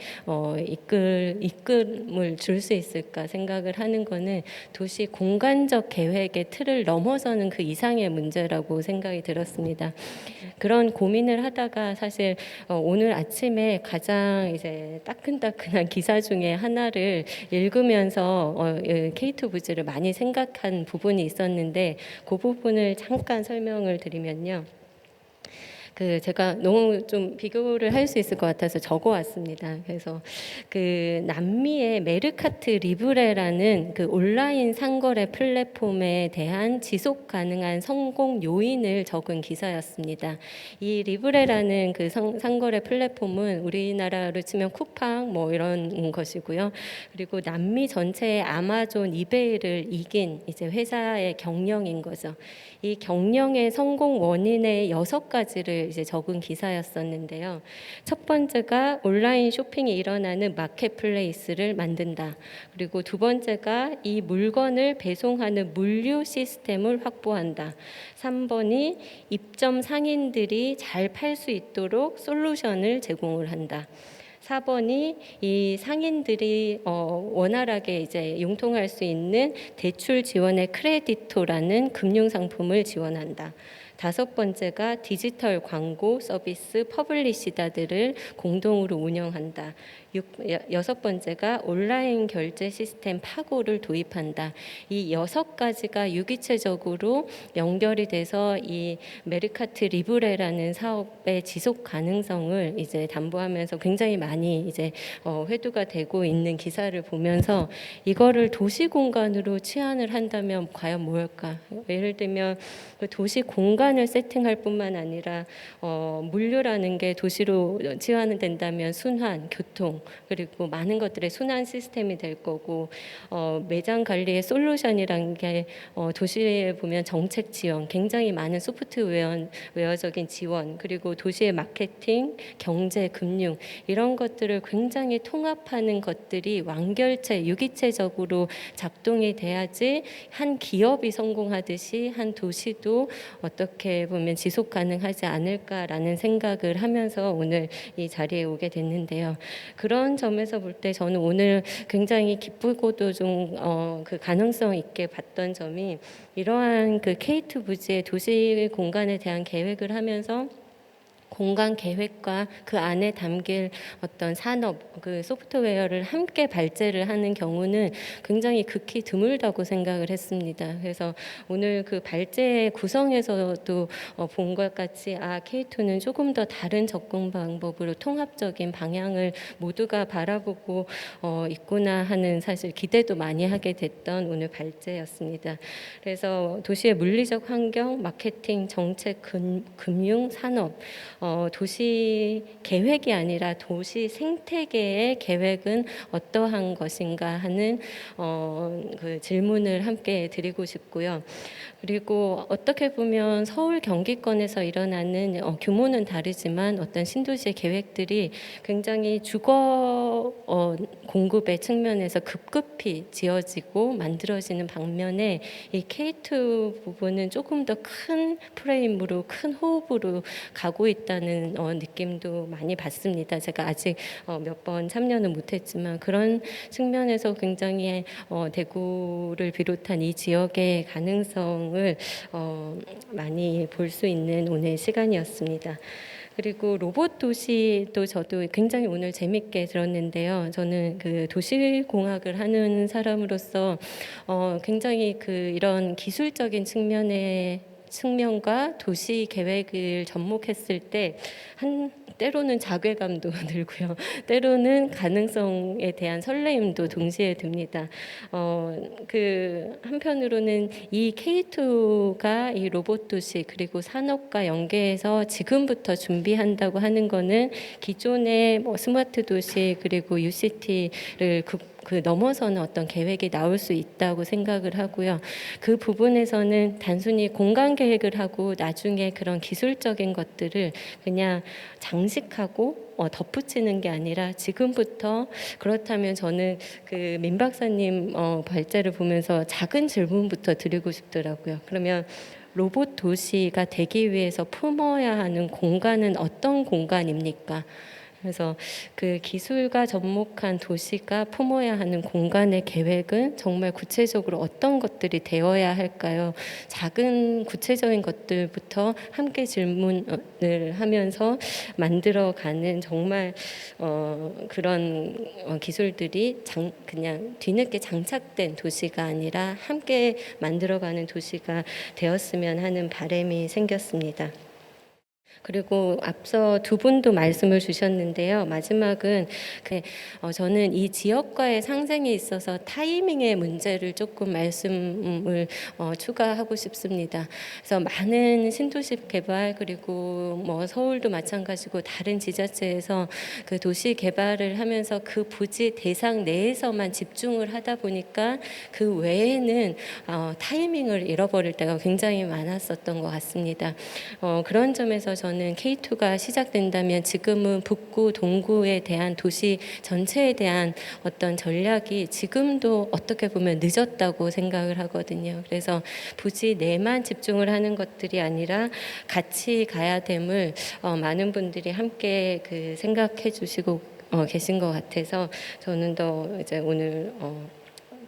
이끌음을 줄 수 있을까 생각을 하는 거는 도시 공간적 계획의 틀을 넘어서는 그 이상의 문제라고 생각이 들었습니다. 그런 고민을 하다가 사실 오늘 아침에 가장 이제 따끈따끈한 기사 중에 하나를 읽으면서 K2 부지를 많이 생각한 부분이 있었는데 그 부분을 잠깐 설명을 드리면요. 제가 너무 좀 비교를 할 수 있을 것 같아서 적어왔습니다. 그래서 남미의 메르카트 리브레라는 온라인 상거래 플랫폼에 대한 지속 가능한 성공 요인을 적은 기사였습니다. 이 리브레라는 상거래 플랫폼은 우리나라로 치면 쿠팡 뭐 이런 것이고요. 그리고 남미 전체의 아마존, 이베이를 이긴 이제 회사의 경영인 거죠. 이 경영의 성공 원인의 6가지를 것들을 이제 적은 기사였었는데요. 첫 번째가 온라인 쇼핑이 일어나는 마켓플레이스를 만든다. 그리고 두 번째가 이 물건을 배송하는 물류 시스템을 확보한다. 3번이 입점 상인들이 잘 팔 수 있도록 솔루션을 제공을 한다. 4번이 이 상인들이 원활하게 이제 융통할 수 있는 대출 지원의 크레디토라는 금융 상품을 지원한다. 5번째가 디지털 광고 서비스 퍼블리시다들을 공동으로 운영한다. 6번째가 온라인 결제 시스템 파고를 도입한다. 이 6가지가 유기체적으로 연결이 돼서 이 메르카트 리브레라는 사업의 지속 가능성을 이제 담보하면서 굉장히 많이 이제 회두가 되고 있는 기사를 보면서 이거를 도시 공간으로 치환을 한다면 과연 뭘까? 예를 들면 그 도시 공간을 세팅할 뿐만 아니라 물류라는 게 도시로 치환이 된다면 순환, 교통 그리고 많은 것들의 순환 시스템이 될 거고 매장 관리의 솔루션이라는 게 도시에 보면 정책 지원, 굉장히 많은 소프트웨어적인 지원 그리고 도시의 마케팅, 경제, 금융 이런 것들을 굉장히 통합하는 것들이 완결체, 유기체적으로 작동이 돼야지 한 기업이 성공하듯이 한 도시도 어떻게 보면 지속 가능하지 않을까라는 생각을 하면서 오늘 이 자리에 오게 됐는데요. 그런 점에서 볼 때 저는 오늘 굉장히 기쁘고도 좀 그 가능성 있게 봤던 점이 이러한 그 K2 부지의 도시 공간에 대한 계획을 하면서 공간 계획과 그 안에 담길 어떤 산업, 그 소프트웨어를 함께 발제를 하는 경우는 굉장히 극히 드물다고 생각을 했습니다. 그래서 오늘 그 발제 구성에서도 본 것 같이 K2는 조금 더 다른 접근 방법으로 통합적인 방향을 모두가 바라보고 있구나 하는 사실 기대도 많이 하게 됐던 오늘 발제였습니다. 그래서 도시의 물리적 환경, 마케팅, 정책, 금융, 산업 도시 계획이 아니라 도시 생태계의 계획은 어떠한 것인가 하는 그 질문을 함께 드리고 싶고요. 그리고 어떻게 보면 서울 경기권에서 일어나는 규모는 다르지만 어떤 신도시의 계획들이 굉장히 주거 공급의 측면에서 급급히 지어지고 만들어지는 반면에 이 K2 부분은 조금 더 큰 프레임으로 큰 호흡으로 가고 있다는 느낌도 많이 받습니다. 제가 아직 몇 번 참여는 못했지만 그런 측면에서 굉장히 대구를 비롯한 이 지역의 가능성을 많이 볼 수 있는 오늘 시간이었습니다. 그리고 로봇 도시도 저도 굉장히 오늘 재밌게 들었는데요. 저는 그 도시공학을 하는 사람으로서 굉장히 그 이런 기술적인 측면과 도시 계획을 접목했을 때 때로는 자괴감도 들고요. 때로는 가능성에 대한 설레임도 동시에 듭니다. 그 한편으로는 이 K2가 이 로봇 도시 그리고 산업과 연계해서 지금부터 준비한다고 하는 거는 기존의 스마트 도시 그리고 UCT를 그 넘어서는 어떤 계획이 나올 수 있다고 생각을 하고요. 그 부분에서는 단순히 공간 계획을 하고 나중에 그런 기술적인 것들을 그냥 장식하고 덧붙이는 게 아니라 지금부터 그렇다면 저는 그 민 박사님 발제를 보면서 작은 질문부터 드리고 싶더라고요. 그러면 로봇 도시가 되기 위해서 품어야 하는 공간은 어떤 공간입니까? 그래서 그 기술과 접목한 도시가 품어야 하는 공간의 계획은 정말 구체적으로 어떤 것들이 되어야 할까요? 작은 구체적인 것들부터 함께 질문을 하면서 만들어가는 정말 그런 기술들이 그냥 뒤늦게 장착된 도시가 아니라 함께 만들어가는 도시가 되었으면 하는 바람이 생겼습니다. 그리고 앞서 두 분도 말씀을 주셨는데요. 마지막은 저는 이 지역과의 상생에 있어서 타이밍의 문제를 조금 말씀을 추가하고 싶습니다. 그래서 많은 신도시 개발 그리고 뭐 서울도 마찬가지고 다른 지자체에서 그 도시 개발을 하면서 그 부지 대상 내에서만 집중을 하다 보니까 그 외에는 타이밍을 잃어버릴 때가 굉장히 많았었던 것 같습니다. 그런 점에서 입장에서는 K2가 시작된다면 지금은 북구, 동구에 대한 도시 전체에 대한 어떤 전략이 지금도 어떻게 보면 늦었다고 생각을 하거든요. 그래서 굳이 내만 집중을 하는 것들이 아니라 같이 가야 됨을 많은 분들이 함께 그 생각해 주시고 계신 것 같아서 저는 더 이제 오늘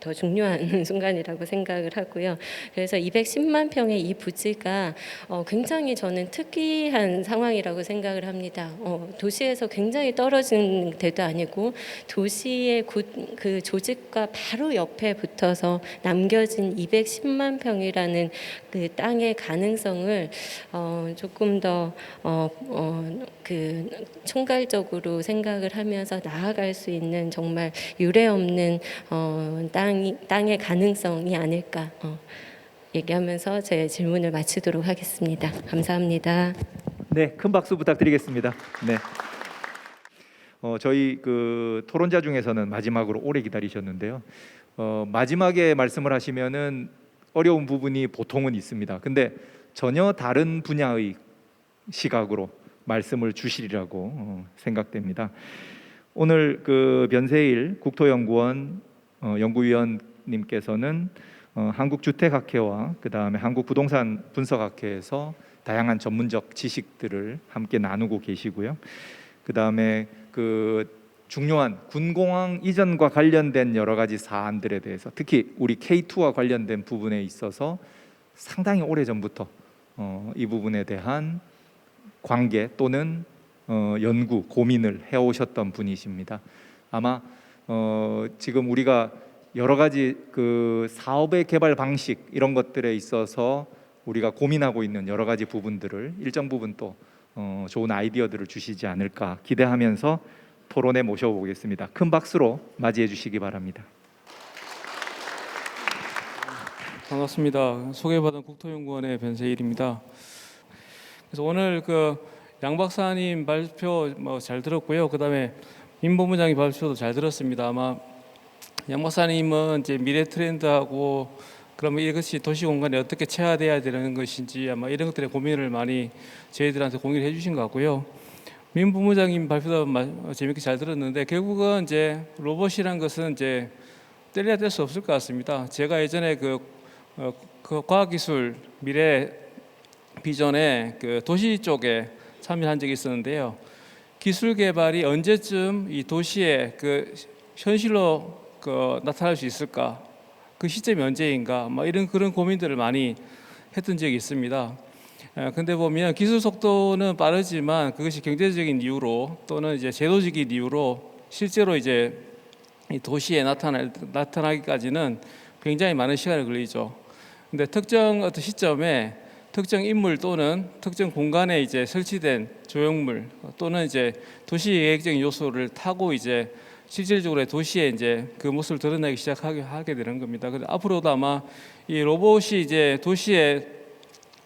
더 중요한 순간이라고 생각을 하고요. 그래서 210만 평의 이 부지가 굉장히 저는 특이한 상황이라고 생각을 합니다. 도시에서 굉장히 떨어진 데도 아니고 도시의 그 조직과 바로 옆에 붙어서 남겨진 210만 평이라는 그 땅의 가능성을 조금 더 그 총괄적으로 생각을 하면서 나아갈 수 있는 정말 유례없는 땅의 가능성이 아닐까 얘기하면서 제 질문을 마치도록 하겠습니다. 감사합니다. 네, 큰 박수 부탁드리겠습니다. 네. 저희 그 토론자 중에서는 마지막으로 오래 기다리셨는데요. 마지막에 말씀을 하시면은 어려운 부분이 보통은 있습니다. 근데 전혀 다른 분야의 시각으로 말씀을 주시리라고 생각됩니다. 오늘 그 변세일 국토연구원 연구위원님께서는 한국주택학회와 그 다음에 한국부동산 분석학회에서 다양한 전문적 지식들을 함께 나누고 계시고요. 그 다음에 그 중요한 군공항 이전과 관련된 여러 가지 사안들에 대해서 특히 우리 K2와 관련된 부분에 있어서 상당히 오래 전부터 이 부분에 대한 관계 또는 연구, 고민을 해오셨던 분이십니다. 아마 지금 우리가 여러 가지 그 사업의 개발 방식 이런 것들에 있어서 우리가 고민하고 있는 여러 가지 부분들을 일정 부분 또 좋은 아이디어들을 주시지 않을까 기대하면서 토론에 모셔보겠습니다. 큰 박수로 맞이해 주시기 바랍니다. 반갑습니다. 소개받은 국토연구원의 변세일입니다. 그래서 오늘 그 양 박사님 발표 잘 들었고요. 그다음에 민 본부장님 발표도 잘 들었습니다. 아마 양 박사님은 이제 미래 트렌드하고 그러면 이것이 도시 공간에 어떻게 체화돼야 되는 것인지 아마 이런 것들의 고민을 많이 저희들한테 공유를 해주신 것 같고요. 민 본부장님 발표도 재밌게 잘 들었는데 결국은 이제 로봇이란 것은 이제 떼려야 뗄 수 없을 것 같습니다. 제가 예전에 그 과학기술 미래 비전에 그 도시 쪽에 참여한 적이 있었는데요. 기술 개발이 언제쯤 이 도시에 그 현실로 나타날 수 있을까? 그 시점이 언제인가? 이런 그런 고민들을 많이 했던 적이 있습니다. 근데 보면 기술 속도는 빠르지만 그것이 경제적인 이유로 또는 이제 제도적인 이유로 실제로 이제 이 도시에 나타나기까지는 굉장히 많은 시간이 걸리죠. 근데 특정 어떤 시점에 특정 인물 또는 특정 공간에 이제 설치된 조형물 또는 이제 도시 계획적인 요소를 타고 이제 실질적으로 도시에 이제 그 모습을 드러내기 시작하게 되는 겁니다. 근데 앞으로도 아마 이 로봇이 이제 도시에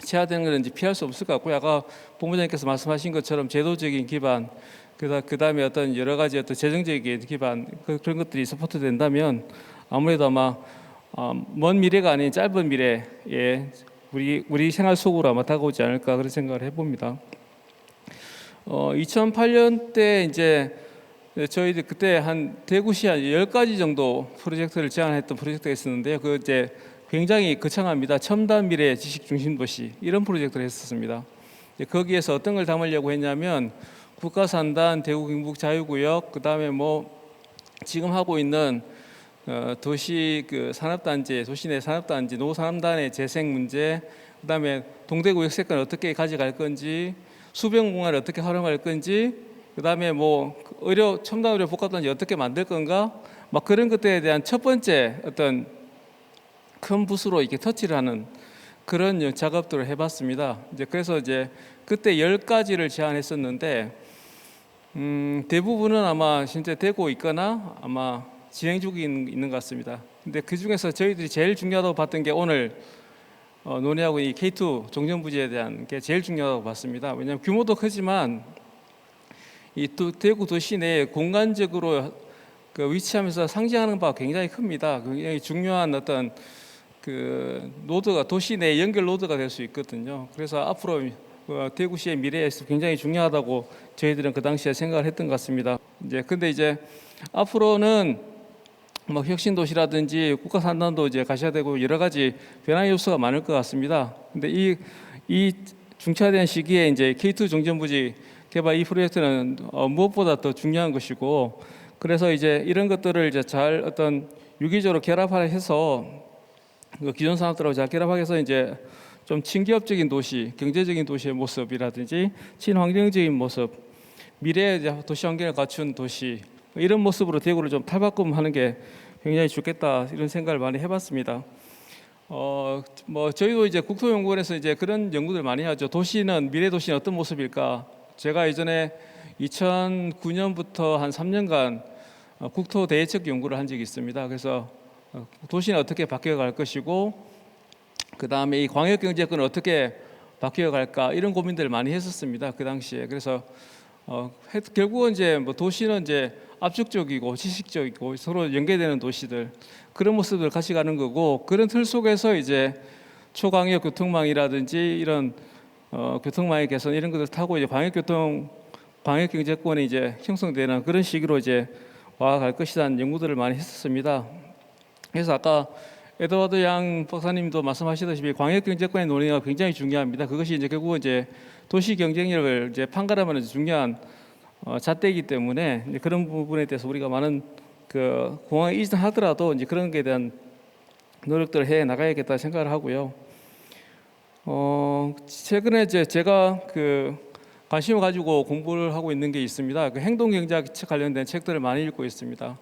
체화되는 것은 이제 피할 수 없을 것 같고요. 아까 본부장님께서 말씀하신 것처럼 제도적인 기반, 그다음에 어떤 여러 가지 어떤 재정적인 기반 그런 것들이 서포트 된다면 아무래도 아마 먼 미래가 아닌 짧은 미래에 우리 생활 속으로 아마 다가오지 않을까 그런 생각을 해봅니다. 2008년 때 이제 저희들 그때 한 대구시 한 10가지 정도 프로젝트를 제안했던 프로젝트가 있었는데요. 그 이제 굉장히 거창합니다. 첨단 미래 지식 중심 도시 이런 프로젝트를 했었습니다. 거기에서 어떤 걸 담으려고 했냐면 국가산단, 대구 경북 자유구역, 그다음에 지금 하고 있는 도시 그 산업단지, 도시 내 산업단지, 노산단의 재생 문제, 그다음에 동대구 역세권을 어떻게 가져갈 건지, 수변공간을 어떻게 활용할 건지, 그다음에 첨단 의료 복합단지 어떻게 만들 건가, 그런 것들에 대한 첫 번째 어떤 큰 붓으로 이렇게 터치를 하는 그런 작업들을 해봤습니다. 그래서 그때 10가지를 제안했었는데 대부분은 아마 진짜 되고 있거나 아마 진행 중에 있는 것 같습니다. 근데 그 중에서 저희들이 제일 중요하다고 봤던 게 오늘 논의하고 이 K2 종전부지에 대한 게 제일 중요하다고 봤습니다. 왜냐하면 규모도 크지만 이 대구 도시 내에 공간적으로 위치하면서 상징하는 바가 굉장히 큽니다. 굉장히 중요한 어떤 그 노드가 도시 내 연결 노드가 될 수 있거든요. 그래서 앞으로 대구시의 미래에서 굉장히 중요하다고 저희들은 그 당시에 생각을 했던 것 같습니다. 근데 이제 앞으로는 뭐 혁신 도시라든지 국가 산단도 이제 가셔야 되고 여러 가지 변화 요소가 많을 것 같습니다. 근데 이 중차대한 시기에 이제 K2 정전부지 개발 이 프로젝트는 무엇보다 더 중요한 것이고, 그래서 이제 이런 것들을 이제 잘 어떤 유기적으로 결합해서 기존 산업들하고 잘 결합해서 이제 좀 친기업적인 도시, 경제적인 도시의 모습이라든지 친환경적인 모습, 미래의 도시 환경을 갖춘 도시, 이런 모습으로 대구를 좀 탈바꿈하는 게 굉장히 좋겠다, 이런 생각을 많이 해봤습니다. 뭐 저희도 이제 국토연구원에서 이제 그런 연구들 많이 하죠. 도시는 미래 도시는 어떤 모습일까? 제가 예전에 2009년부터 한 3년간 국토 대책 연구를 한 적이 있습니다. 그래서 도시는 어떻게 바뀌어갈 것이고, 그 다음에 이 광역경제권은 어떻게 바뀌어갈까, 이런 고민들을 많이 했었습니다. 그 당시에. 그래서 결국은 이제 뭐 도시는 이제 압축적이고 지식적이고 서로 연계되는 도시들, 그런 모습을 같이 가는 거고, 그런 틀 속에서 이제 초광역 교통망이라든지 이런 교통망의 개선 이런 것을 타고 이제 광역경제권이 이제 형성되는 그런 시기로 이제 와갈 것이라는 연구들을 많이 했었습니다. 그래서 아까 에드워드 양 박사님도 말씀하시다시피 광역경제권의 논의가 굉장히 중요합니다. 그것이 이제 결국은 이제 도시 경쟁력을 이제 판가름하는 중요한 잣대이기 때문에 이제 그런 부분에 대해서 우리가 많은 그 공항에 이전하더라도 이제 그런 것에 대한 노력들을 해 나가야겠다 생각을 하고요. 최근에 이제 제가 그 관심을 가지고 공부를 하고 있는 게 있습니다. 그 행동경제학 관련된 책들을 많이 읽고 있습니다.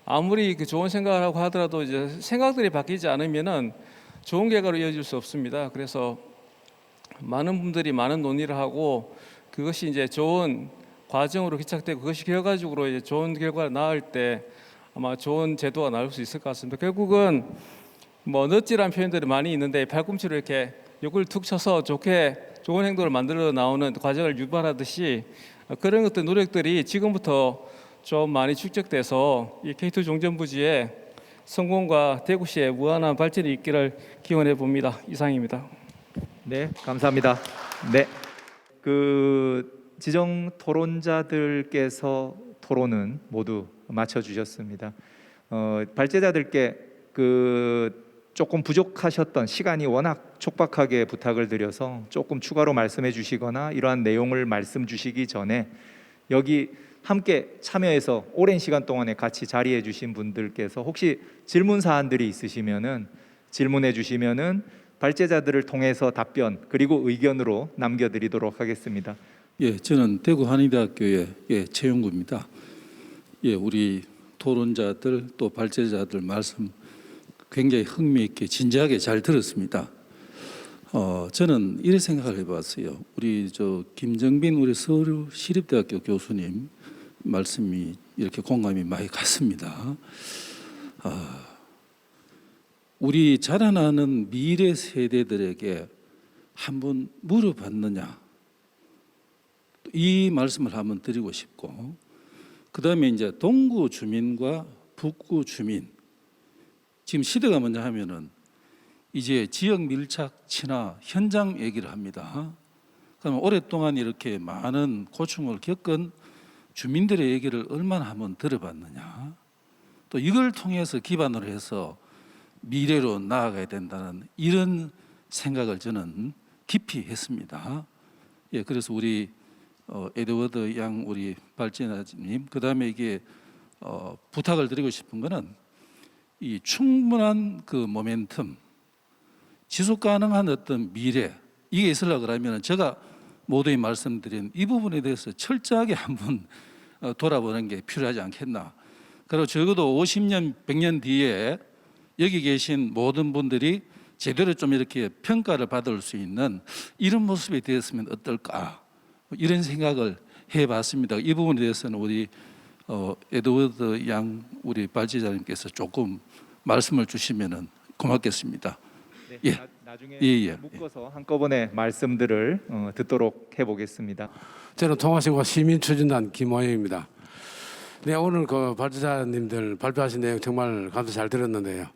아무리 그 좋은 생각을 하고 하더라도 이제 생각들이 바뀌지 않으면은 좋은 결과로 이어질 수 없습니다. 그래서 많은 분들이 많은 논의를 하고 그것이 이제 좋은 과정으로 기착되고 그것이 결과적으로 이제 좋은 결과가 나올 때 아마 좋은 제도가 나올 수 있을 것 같습니다. 결국은 뭐 넛지란 표현들이 많이 있는데 팔꿈치로 이렇게 욕을 툭 쳐서 좋은 행동을 만들어 나오는 과정을 유발하듯이 그런 것들 노력들이 지금부터 좀 많이 축적돼서 이 K2 종전부지의 성공과 대구시의 무한한 발전이 있기를 기원해 봅니다. 이상입니다. 네, 감사합니다. 네, 그 지정 토론자들께서 토론은 모두 마쳐 주셨습니다. 발제자들께 그 조금 부족하셨던 시간이 워낙 촉박하게 부탁을 드려서 조금 추가로 말씀해 주시거나 이러한 내용을 말씀 주시기 전에 여기 함께 참여해서 오랜 시간 동안에 같이 자리해 주신 분들께서 혹시 질문 사안들이 있으시면은 질문해 주시면은 발제자들을 통해서 답변 그리고 의견으로 남겨드리도록 하겠습니다. 예, 저는 대구 한의대학교의 최용구입니다. 예, 우리 토론자들 또 발제자들 말씀 굉장히 흥미있게 진지하게 잘 들었습니다. 저는 이렇게 생각을 해봤어요. 우리 김정빈 우리 서울시립대학교 교수님 말씀이 이렇게 공감이 많이 갔습니다. 우리 자라나는 미래 세대들에게 한번 물어봤느냐, 이 말씀을 한번 드리고 싶고, 그 다음에 이제 동구 주민과 북구 주민, 지금 시대가 뭐냐 하면은 이제 지역 밀착 친화 현장 얘기를 합니다. 그럼 오랫동안 이렇게 많은 고충을 겪은 주민들의 얘기를 얼마나 한번 들어봤느냐, 또 이걸 통해서 기반으로 해서 미래로 나아가야 된다는 이런 생각을 저는 깊이 했습니다. 예, 그래서 우리 에드워드 양 우리 발제자님, 그 다음에 이게 부탁을 드리고 싶은 거는 이 충분한 그 모멘텀, 지속 가능한 어떤 미래, 이게 있으려고 그러면 제가 모두에 말씀드린 이 부분에 대해서 철저하게 한번 돌아보는 게 필요하지 않겠나. 그리고 적어도 50년, 100년 뒤에 여기 계신 모든 분들이 제대로 좀 이렇게 평가를 받을 수 있는 이런 모습이 되었으면 어떨까, 이런 생각을 해봤습니다. 이 부분에 대해서는 우리 에드워드 양 우리 발제자님께서 조금 말씀을 주시면 고맙겠습니다. 네, 예. 나중에 묶어서 한꺼번에 말씀들을 듣도록 해보겠습니다. 저는 통화신고 시민추진단 김호영입니다. 네, 오늘 그 발제자님들 발표하신 내용 정말 감사 잘 들었는데요.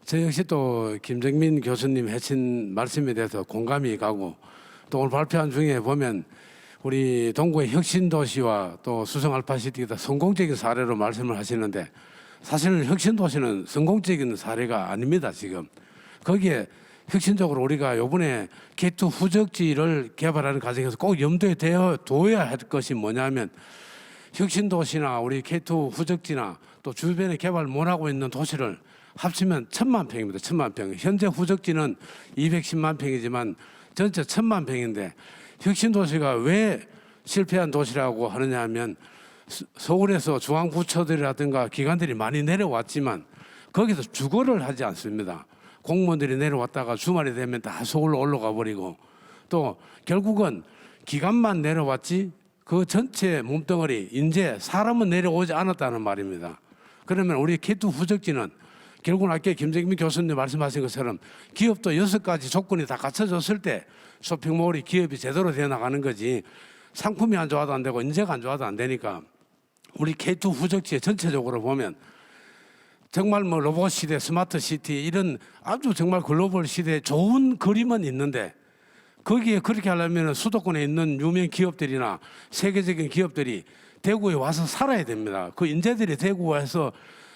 저 역시 또 김정민 교수님 해친 말씀에 대해서 공감이 가고 또 오늘 발표한 중에 보면 우리 동구의 혁신도시와 또 수성알파시티가 성공적인 사례로 말씀을 하시는데 사실은 혁신도시는 성공적인 사례가 아닙니다. 지금 거기에 혁신적으로 우리가 이번에 K2 후적지를 개발하는 과정에서 꼭 염두에 둬야 할 것이 뭐냐면 혁신도시나 우리 K2 후적지나 또 주변에 개발 못하고 있는 도시를 합치면 1,000만 평입니다. 1,000만 평. 현재 후적지는 210만 평이지만 전체 1,000만 평인데 혁신도시가 왜 실패한 도시라고 하느냐 하면 서울에서 중앙부처들이라든가 기관들이 많이 내려왔지만 거기서 주거를 하지 않습니다. 공무원들이 내려왔다가 주말이 되면 다 서울로 올라가 버리고 또 결국은 기관만 내려왔지 그 전체 몸덩어리 이제 사람은 내려오지 않았다는 말입니다. 그러면 우리 K2 후적지는 결국은 아까 김정민 교수님 말씀하신 것처럼 기업도 6가지 조건이 다 갖춰졌을 때 쇼핑몰이 기업이 제대로 되어 나가는 거지 상품이 안 좋아도 안 되고 인재가 안 좋아도 안 되니까 우리 K2 후적지에 전체적으로 보면 정말 뭐 로봇 시대, 스마트 시티 이런 아주 정말 글로벌 시대에 좋은 그림은 있는데 거기에 그렇게 하려면 수도권에 있는 유명 기업들이나 세계적인 기업들이 대구에 와서 살아야 됩니다. 그 인재들이 대구에 와서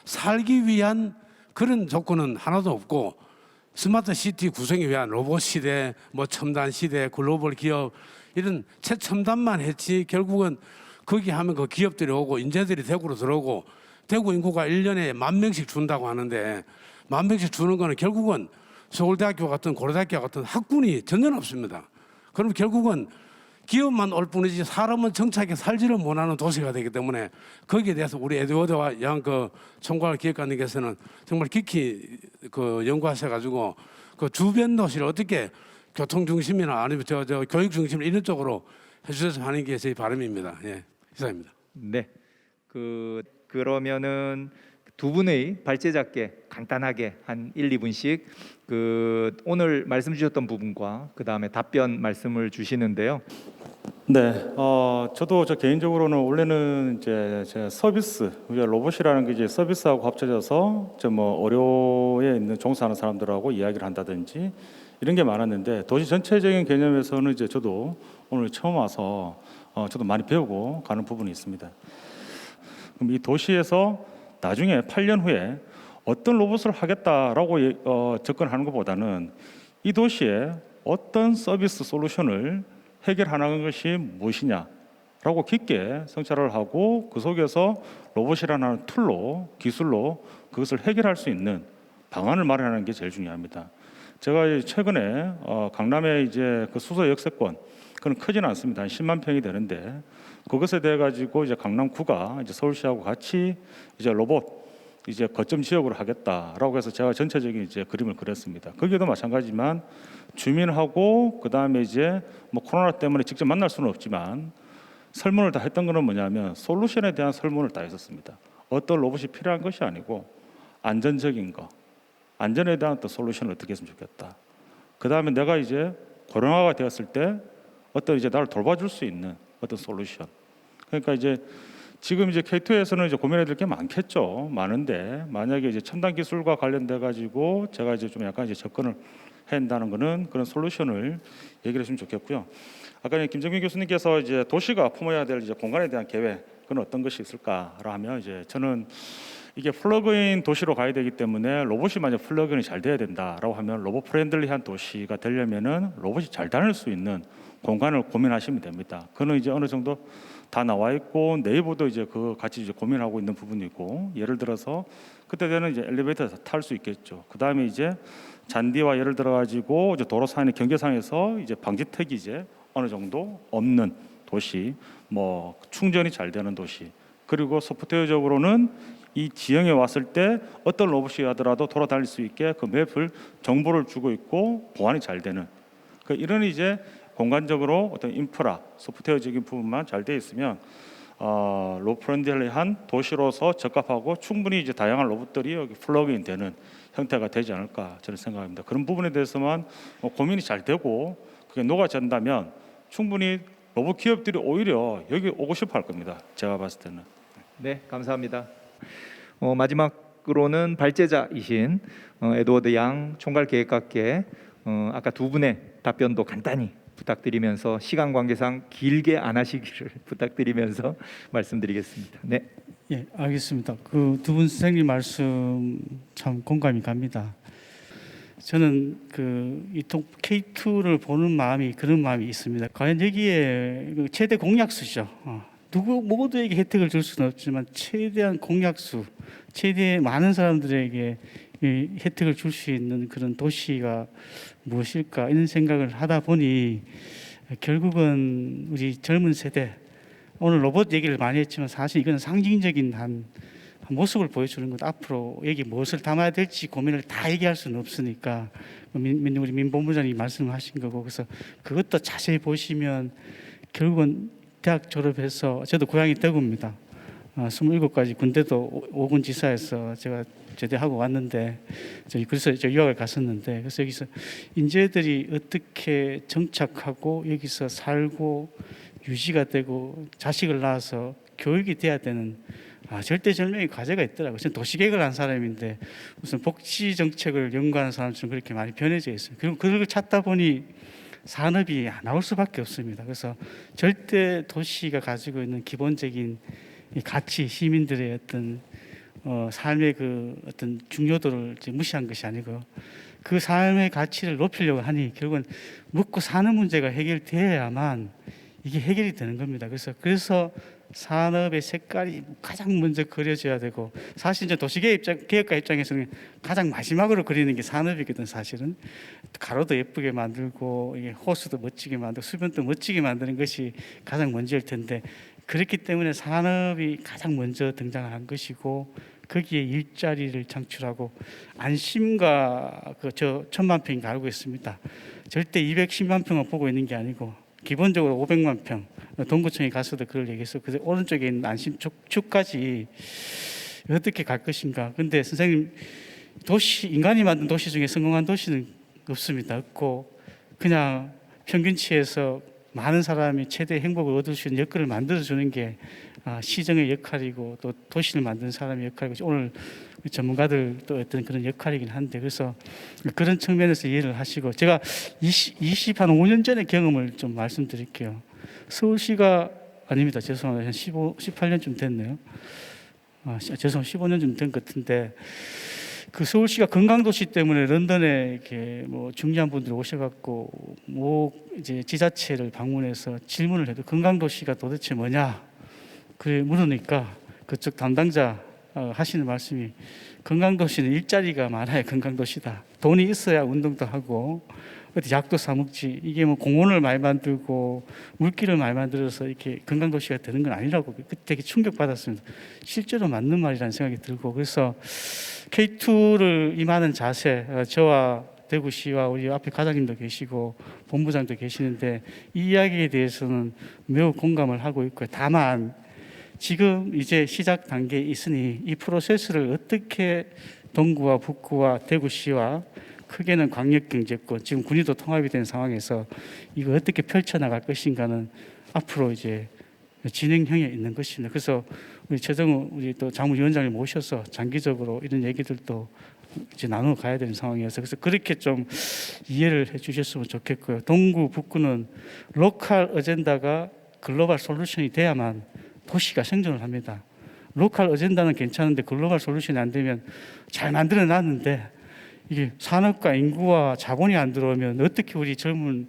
살기 위한 그런 조건은 하나도 없고 스마트 시티 구성에 위한 로봇 시대, 뭐 첨단 시대, 글로벌 기업 이런 최첨단만 했지 결국은 거기 하면 그 기업들이 오고 인재들이 대구로 들어오고 대구 인구가 1년에 10,000명씩 준다고 하는데 10,000명씩 주는 거는 결국은 서울대학교 같은 고려대학교 같은 학군이 전혀 없습니다. 그럼 결국은 기업만 올 뿐이지 사람은 정착해 살지를 못하는 도시가 되기 때문에 거기에 대해서 우리 에드워드와 양 그 총괄 기획관님께서는 정말 깊이 그 연구하셔가지고 그 주변 도시를 어떻게 교통 중심이나 아니면 저 교육 중심 이런 쪽으로 해주셨으면 하는 게 제 바람입니다. 예, 이상입니다. 네. 그러면은 두 분의 발제자께 간단하게 한 1, 2분씩 그 오늘 말씀 주셨던 부분과 그 다음에 답변 말씀을 주시는데요. 네, 저도 개인적으로는 원래는 이제 제 서비스, 우리가 로봇이라는 게 이제 서비스하고 합쳐져서 뭐 의료에 있는 종사하는 사람들하고 이야기를 한다든지 이런 게 많았는데 도시 전체적인 개념에서는 이제 저도 오늘 처음 와서 저도 많이 배우고 가는 부분이 있습니다. 그럼 이 도시에서 나중에 8년 후에 어떤 로봇을 하겠다라고 접근하는 것보다는 이 도시에 어떤 서비스 솔루션을 해결하는 것이 무엇이냐라고 깊게 성찰을 하고 그 속에서 로봇이라는 툴로 기술로 그것을 해결할 수 있는 방안을 마련하는 게 제일 중요합니다. 제가 최근에 강남에 이제 그 수서 역세권 그건 크지는 않습니다. 한 10만 평이 되는데 그것에 대해 가지고 이제 강남구가 이제 서울시하고 같이 이제 로봇 이제 거점 지역으로 하겠다라고 해서 제가 전체적인 이제 그림을 그렸습니다. 거기도 마찬가지지만 주민하고 그 다음에 이제 뭐 코로나 때문에 직접 만날 수는 없지만 설문을 다 했던 거는 뭐냐면 솔루션에 대한 설문을 다 했었습니다. 어떤 로봇이 필요한 것이 아니고 안전적인 거, 안전에 대한 또 솔루션을 어떻게 했으면 좋겠다. 그 다음에 내가 이제 코로나가 되었을 때 어떤 이제 나를 돌봐줄 수 있는 어떤 솔루션. 그러니까 이제 지금 이제 K2에서는 이제 고민해야 될 게 많겠죠. 많은데 만약에 이제 첨단 기술과 관련돼 가지고 제가 이제 좀 약간 이제 접근을 해야 한다는 거는 그런 솔루션을 얘기를 했으면 좋겠고요. 아까 김정민 교수님께서 이제 도시가 품어야 될 이제 공간에 대한 계획 그건 어떤 것이 있을까라 하면 이제 저는 이게 플러그인 도시로 가야 되기 때문에 로봇이 만약 플러그인이 잘 돼야 된다라고 하면 로봇 프렌들리한 도시가 되려면은 로봇이 잘 다닐 수 있는 공간을 고민하시면 됩니다. 그는 이제 어느 정도 다 나와 있고 네이버도 이제 그 같이 이제 고민하고 있는 부분이고 예를 들어서 그때 되는 이제 엘리베이터에서 탈 수 있겠죠. 그 다음에 이제 잔디와 예를 들어 가지고 이제 도로상의 경계상에서 이제 방지턱이 이제 어느 정도 없는 도시, 뭐 충전이 잘 되는 도시, 그리고 소프트웨어적으로는 이 지형에 왔을 때 어떤 로봇이 하더라도 돌아다닐 수 있게 그 맵을 정보를 주고 있고 보안이 잘 되는 이런 이제 공간적으로 어떤 인프라, 소프트웨어적인 부분만 잘 돼 있으면 로봇 프렌들리한 도시로서 적합하고 충분히 이제 다양한 로봇들이 여기 플러그인 되는 형태가 되지 않을까 저는 생각합니다. 그런 부분에 대해서만 고민이 잘 되고 그게 녹아진다면 충분히 로봇 기업들이 오히려 여기 오고 싶어 할 겁니다. 제가 봤을 때는. 네, 감사합니다. 마지막으로는 발제자이신 에드워드 양 총괄 계획관께 아까 두 분의 답변도 간단히 부탁드리면서 시간 관계상 길게 안 하시기를 부탁드리면서 말씀드리겠습니다. 네. 예, 알겠습니다. 그 두 분 선생님 말씀 참 공감이 갑니다. 저는 이 K2를 보는 마음이 그런 마음이 있습니다. 과연 여기에 최대 공약수죠. 모두에게 혜택을 줄 수는 없지만 최대한 공약수, 최대 많은 사람들에게 이 혜택을 줄 수 있는 그런 도시가 무엇일까 이런 생각을 하다 보니 결국은 우리 젊은 세대, 오늘 로봇 얘기를 많이 했지만 사실 이건 상징적인 한 모습을 보여주는 것. 앞으로 여기 무엇을 담아야 될지 고민을 다 얘기할 수는 없으니까 우리 민 본부장님이 말씀하신 거고, 그래서 그것도 자세히 보시면 결국은 대학 졸업해서, 저도 고향이 대구입니다. 27까지 군대도 5군 지사에서 제가 제대하고 왔는데, 그래서 유학을 갔었는데, 그래서 여기서 인재들이 어떻게 정착하고 여기서 살고 유지가 되고 자식을 낳아서 교육이 돼야 되는 절대절명의 과제가 있더라고요. 저는 도시계획을 한 사람인데 무슨 복지 정책을 연구하는 사람처럼 그렇게 많이 변해져 있어요. 그리고 그걸 찾다 보니 산업이 나올 수밖에 없습니다. 그래서 절대 도시가 가지고 있는 기본적인 이 가치, 시민들의 어떤 삶의 그 어떤 중요도를 무시한 것이 아니고 그 삶의 가치를 높이려고 하니 결국은 먹고 사는 문제가 해결되어야만 이게 해결이 되는 겁니다. 그래서 산업의 색깔이 가장 먼저 그려져야 되고, 사실 이제 도시계획가 입장에서는 가장 마지막으로 그리는 게 산업이거든. 사실은 가로도 예쁘게 만들고 호수도 멋지게 만들고 수변도 멋지게 만드는 것이 가장 먼저일 텐데, 그렇기 때문에 산업이 가장 먼저 등장한 것이고 거기에 일자리를 창출하고 안심과 저 1000만 평인가 알고 있습니다. 절대 210만 평을 보고 있는 게 아니고 기본적으로 500만 평. 동구청에 가서도 그걸 얘기했어. 그래서 오른쪽에 있는 안심 축까지 어떻게 갈 것인가. 근데 선생님, 인간이 만든 도시 중에 성공한 도시는 없습니다. 없고 그냥 평균치에서 많은 사람이 최대 행복을 얻을 수 있는 여건을 만들어주는 게 시정의 역할이고 또 도시를 만드는 사람의 역할이고 오늘 전문가들 또 어떤 그런 역할이긴 한데, 그래서 그런 측면에서 이해를 하시고, 제가 5년 전의 경험을 좀 말씀드릴게요. 서울시가 아닙니다. 죄송합니다. 한 18년쯤 됐네요. 죄송합니다. 15년쯤 된 것 같은데, 그 서울시가 건강도시 때문에 런던에 이렇게 뭐 중요한 분들이 오셔갖고 이제 지자체를 방문해서 질문을 해도 건강도시가 도대체 뭐냐 그래 물으니까 그쪽 담당자 하시는 말씀이, 건강도시는 일자리가 많아야 건강도시다. 돈이 있어야 운동도 하고 어디 약도 사 먹지. 이게 뭐 공원을 많이 만들고 물길을 많이 만들어서 이렇게 건강도시가 되는 건 아니라고 그때 되게 충격받았습니다. 실제로 맞는 말이라는 생각이 들고, 그래서 K2를 임하는 자세, 저와 대구시와 우리 앞에 과장님도 계시고 본부장도 계시는데 이 이야기에 대해서는 매우 공감을 하고 있고요. 다만 지금 이제 시작 단계에 있으니 이 프로세스를 어떻게 동구와 북구와 대구시와 크게는 광역경제권, 지금 군의도 통합이 된 상황에서 이거 어떻게 펼쳐나갈 것인가는 앞으로 이제 진행형에 있는 것입니다. 그래서 우리 최정우 우리 또 자문위원장을 모셔서 장기적으로 이런 얘기들도 이제 나눠 가야 되는 상황이어서, 그래서 그렇게 좀 이해를 해주셨으면 좋겠고요. 동구 북구는 로컬 어젠다가 글로벌 솔루션이 돼야만 도시가 생존을 합니다. 로컬 어젠다는 괜찮은데 글로벌 솔루션이 안 되면 잘 만들어 놨는데 이게 산업과 인구와 자본이 안 들어오면 어떻게 우리 젊은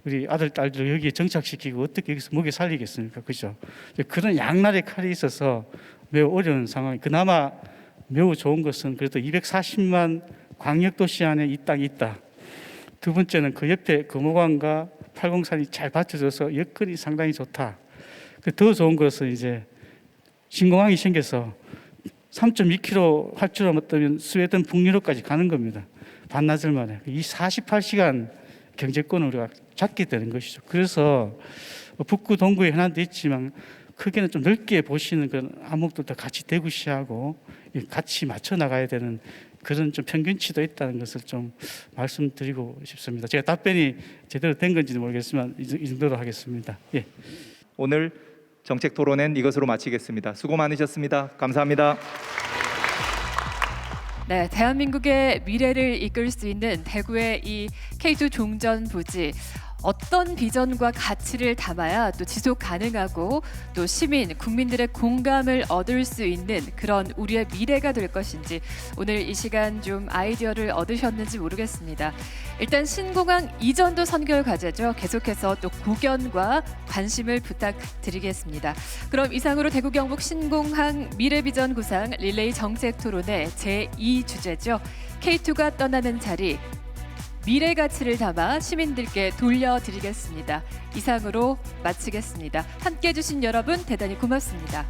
우리 아들 딸들 여기에 정착시키고 어떻게 여기서 먹여 살리겠습니까? 그죠? 그런 양날의 칼이 있어서 매우 어려운 상황이, 그나마 매우 좋은 것은 그래도 240만 광역도시 안에 이 땅이 있다. 두 번째는 그 옆에 금호강과 팔공산이 잘 받쳐져서 여건이 상당히 좋다. 더 좋은 것은 이제 신공항이 생겨서 3.2km 할 줄 알았다면 스웨덴 북유럽까지 가는 겁니다. 반나절 만에. 이 48시간 경제권을 우리가 잡게 되는 것이죠. 그래서 북구 동구에 현안도 있지만 크게는 좀 넓게 보시는 그런 안목들도 같이 대구시하고 같이 맞춰 나가야 되는 그런 좀 평균치도 있다는 것을 좀 말씀드리고 싶습니다. 제가 답변이 제대로 된 건지는 모르겠지만 이 정도로 하겠습니다. 예. 오늘 정책 토론은 이것으로 마치겠습니다. 수고 많으셨습니다. 감사합니다. 네, 대한민국의 미래를 이끌 수 있는 대구의 이 K2 종전 부지. 어떤 비전과 가치를 담아야 또 지속 가능하고 또 시민, 국민들의 공감을 얻을 수 있는 그런 우리의 미래가 될 것인지 오늘 이 시간 좀 아이디어를 얻으셨는지 모르겠습니다. 일단 신공항 이전도 선결 과제죠. 계속해서 또 고견과 관심을 부탁드리겠습니다. 그럼 이상으로 대구 경북 신공항 미래비전 구상 릴레이 정책 토론의 제2 주제죠. K2가 떠나는 자리. 미래 가치를 담아 시민들께 돌려드리겠습니다. 이상으로 마치겠습니다. 함께해 주신 여러분 대단히 고맙습니다.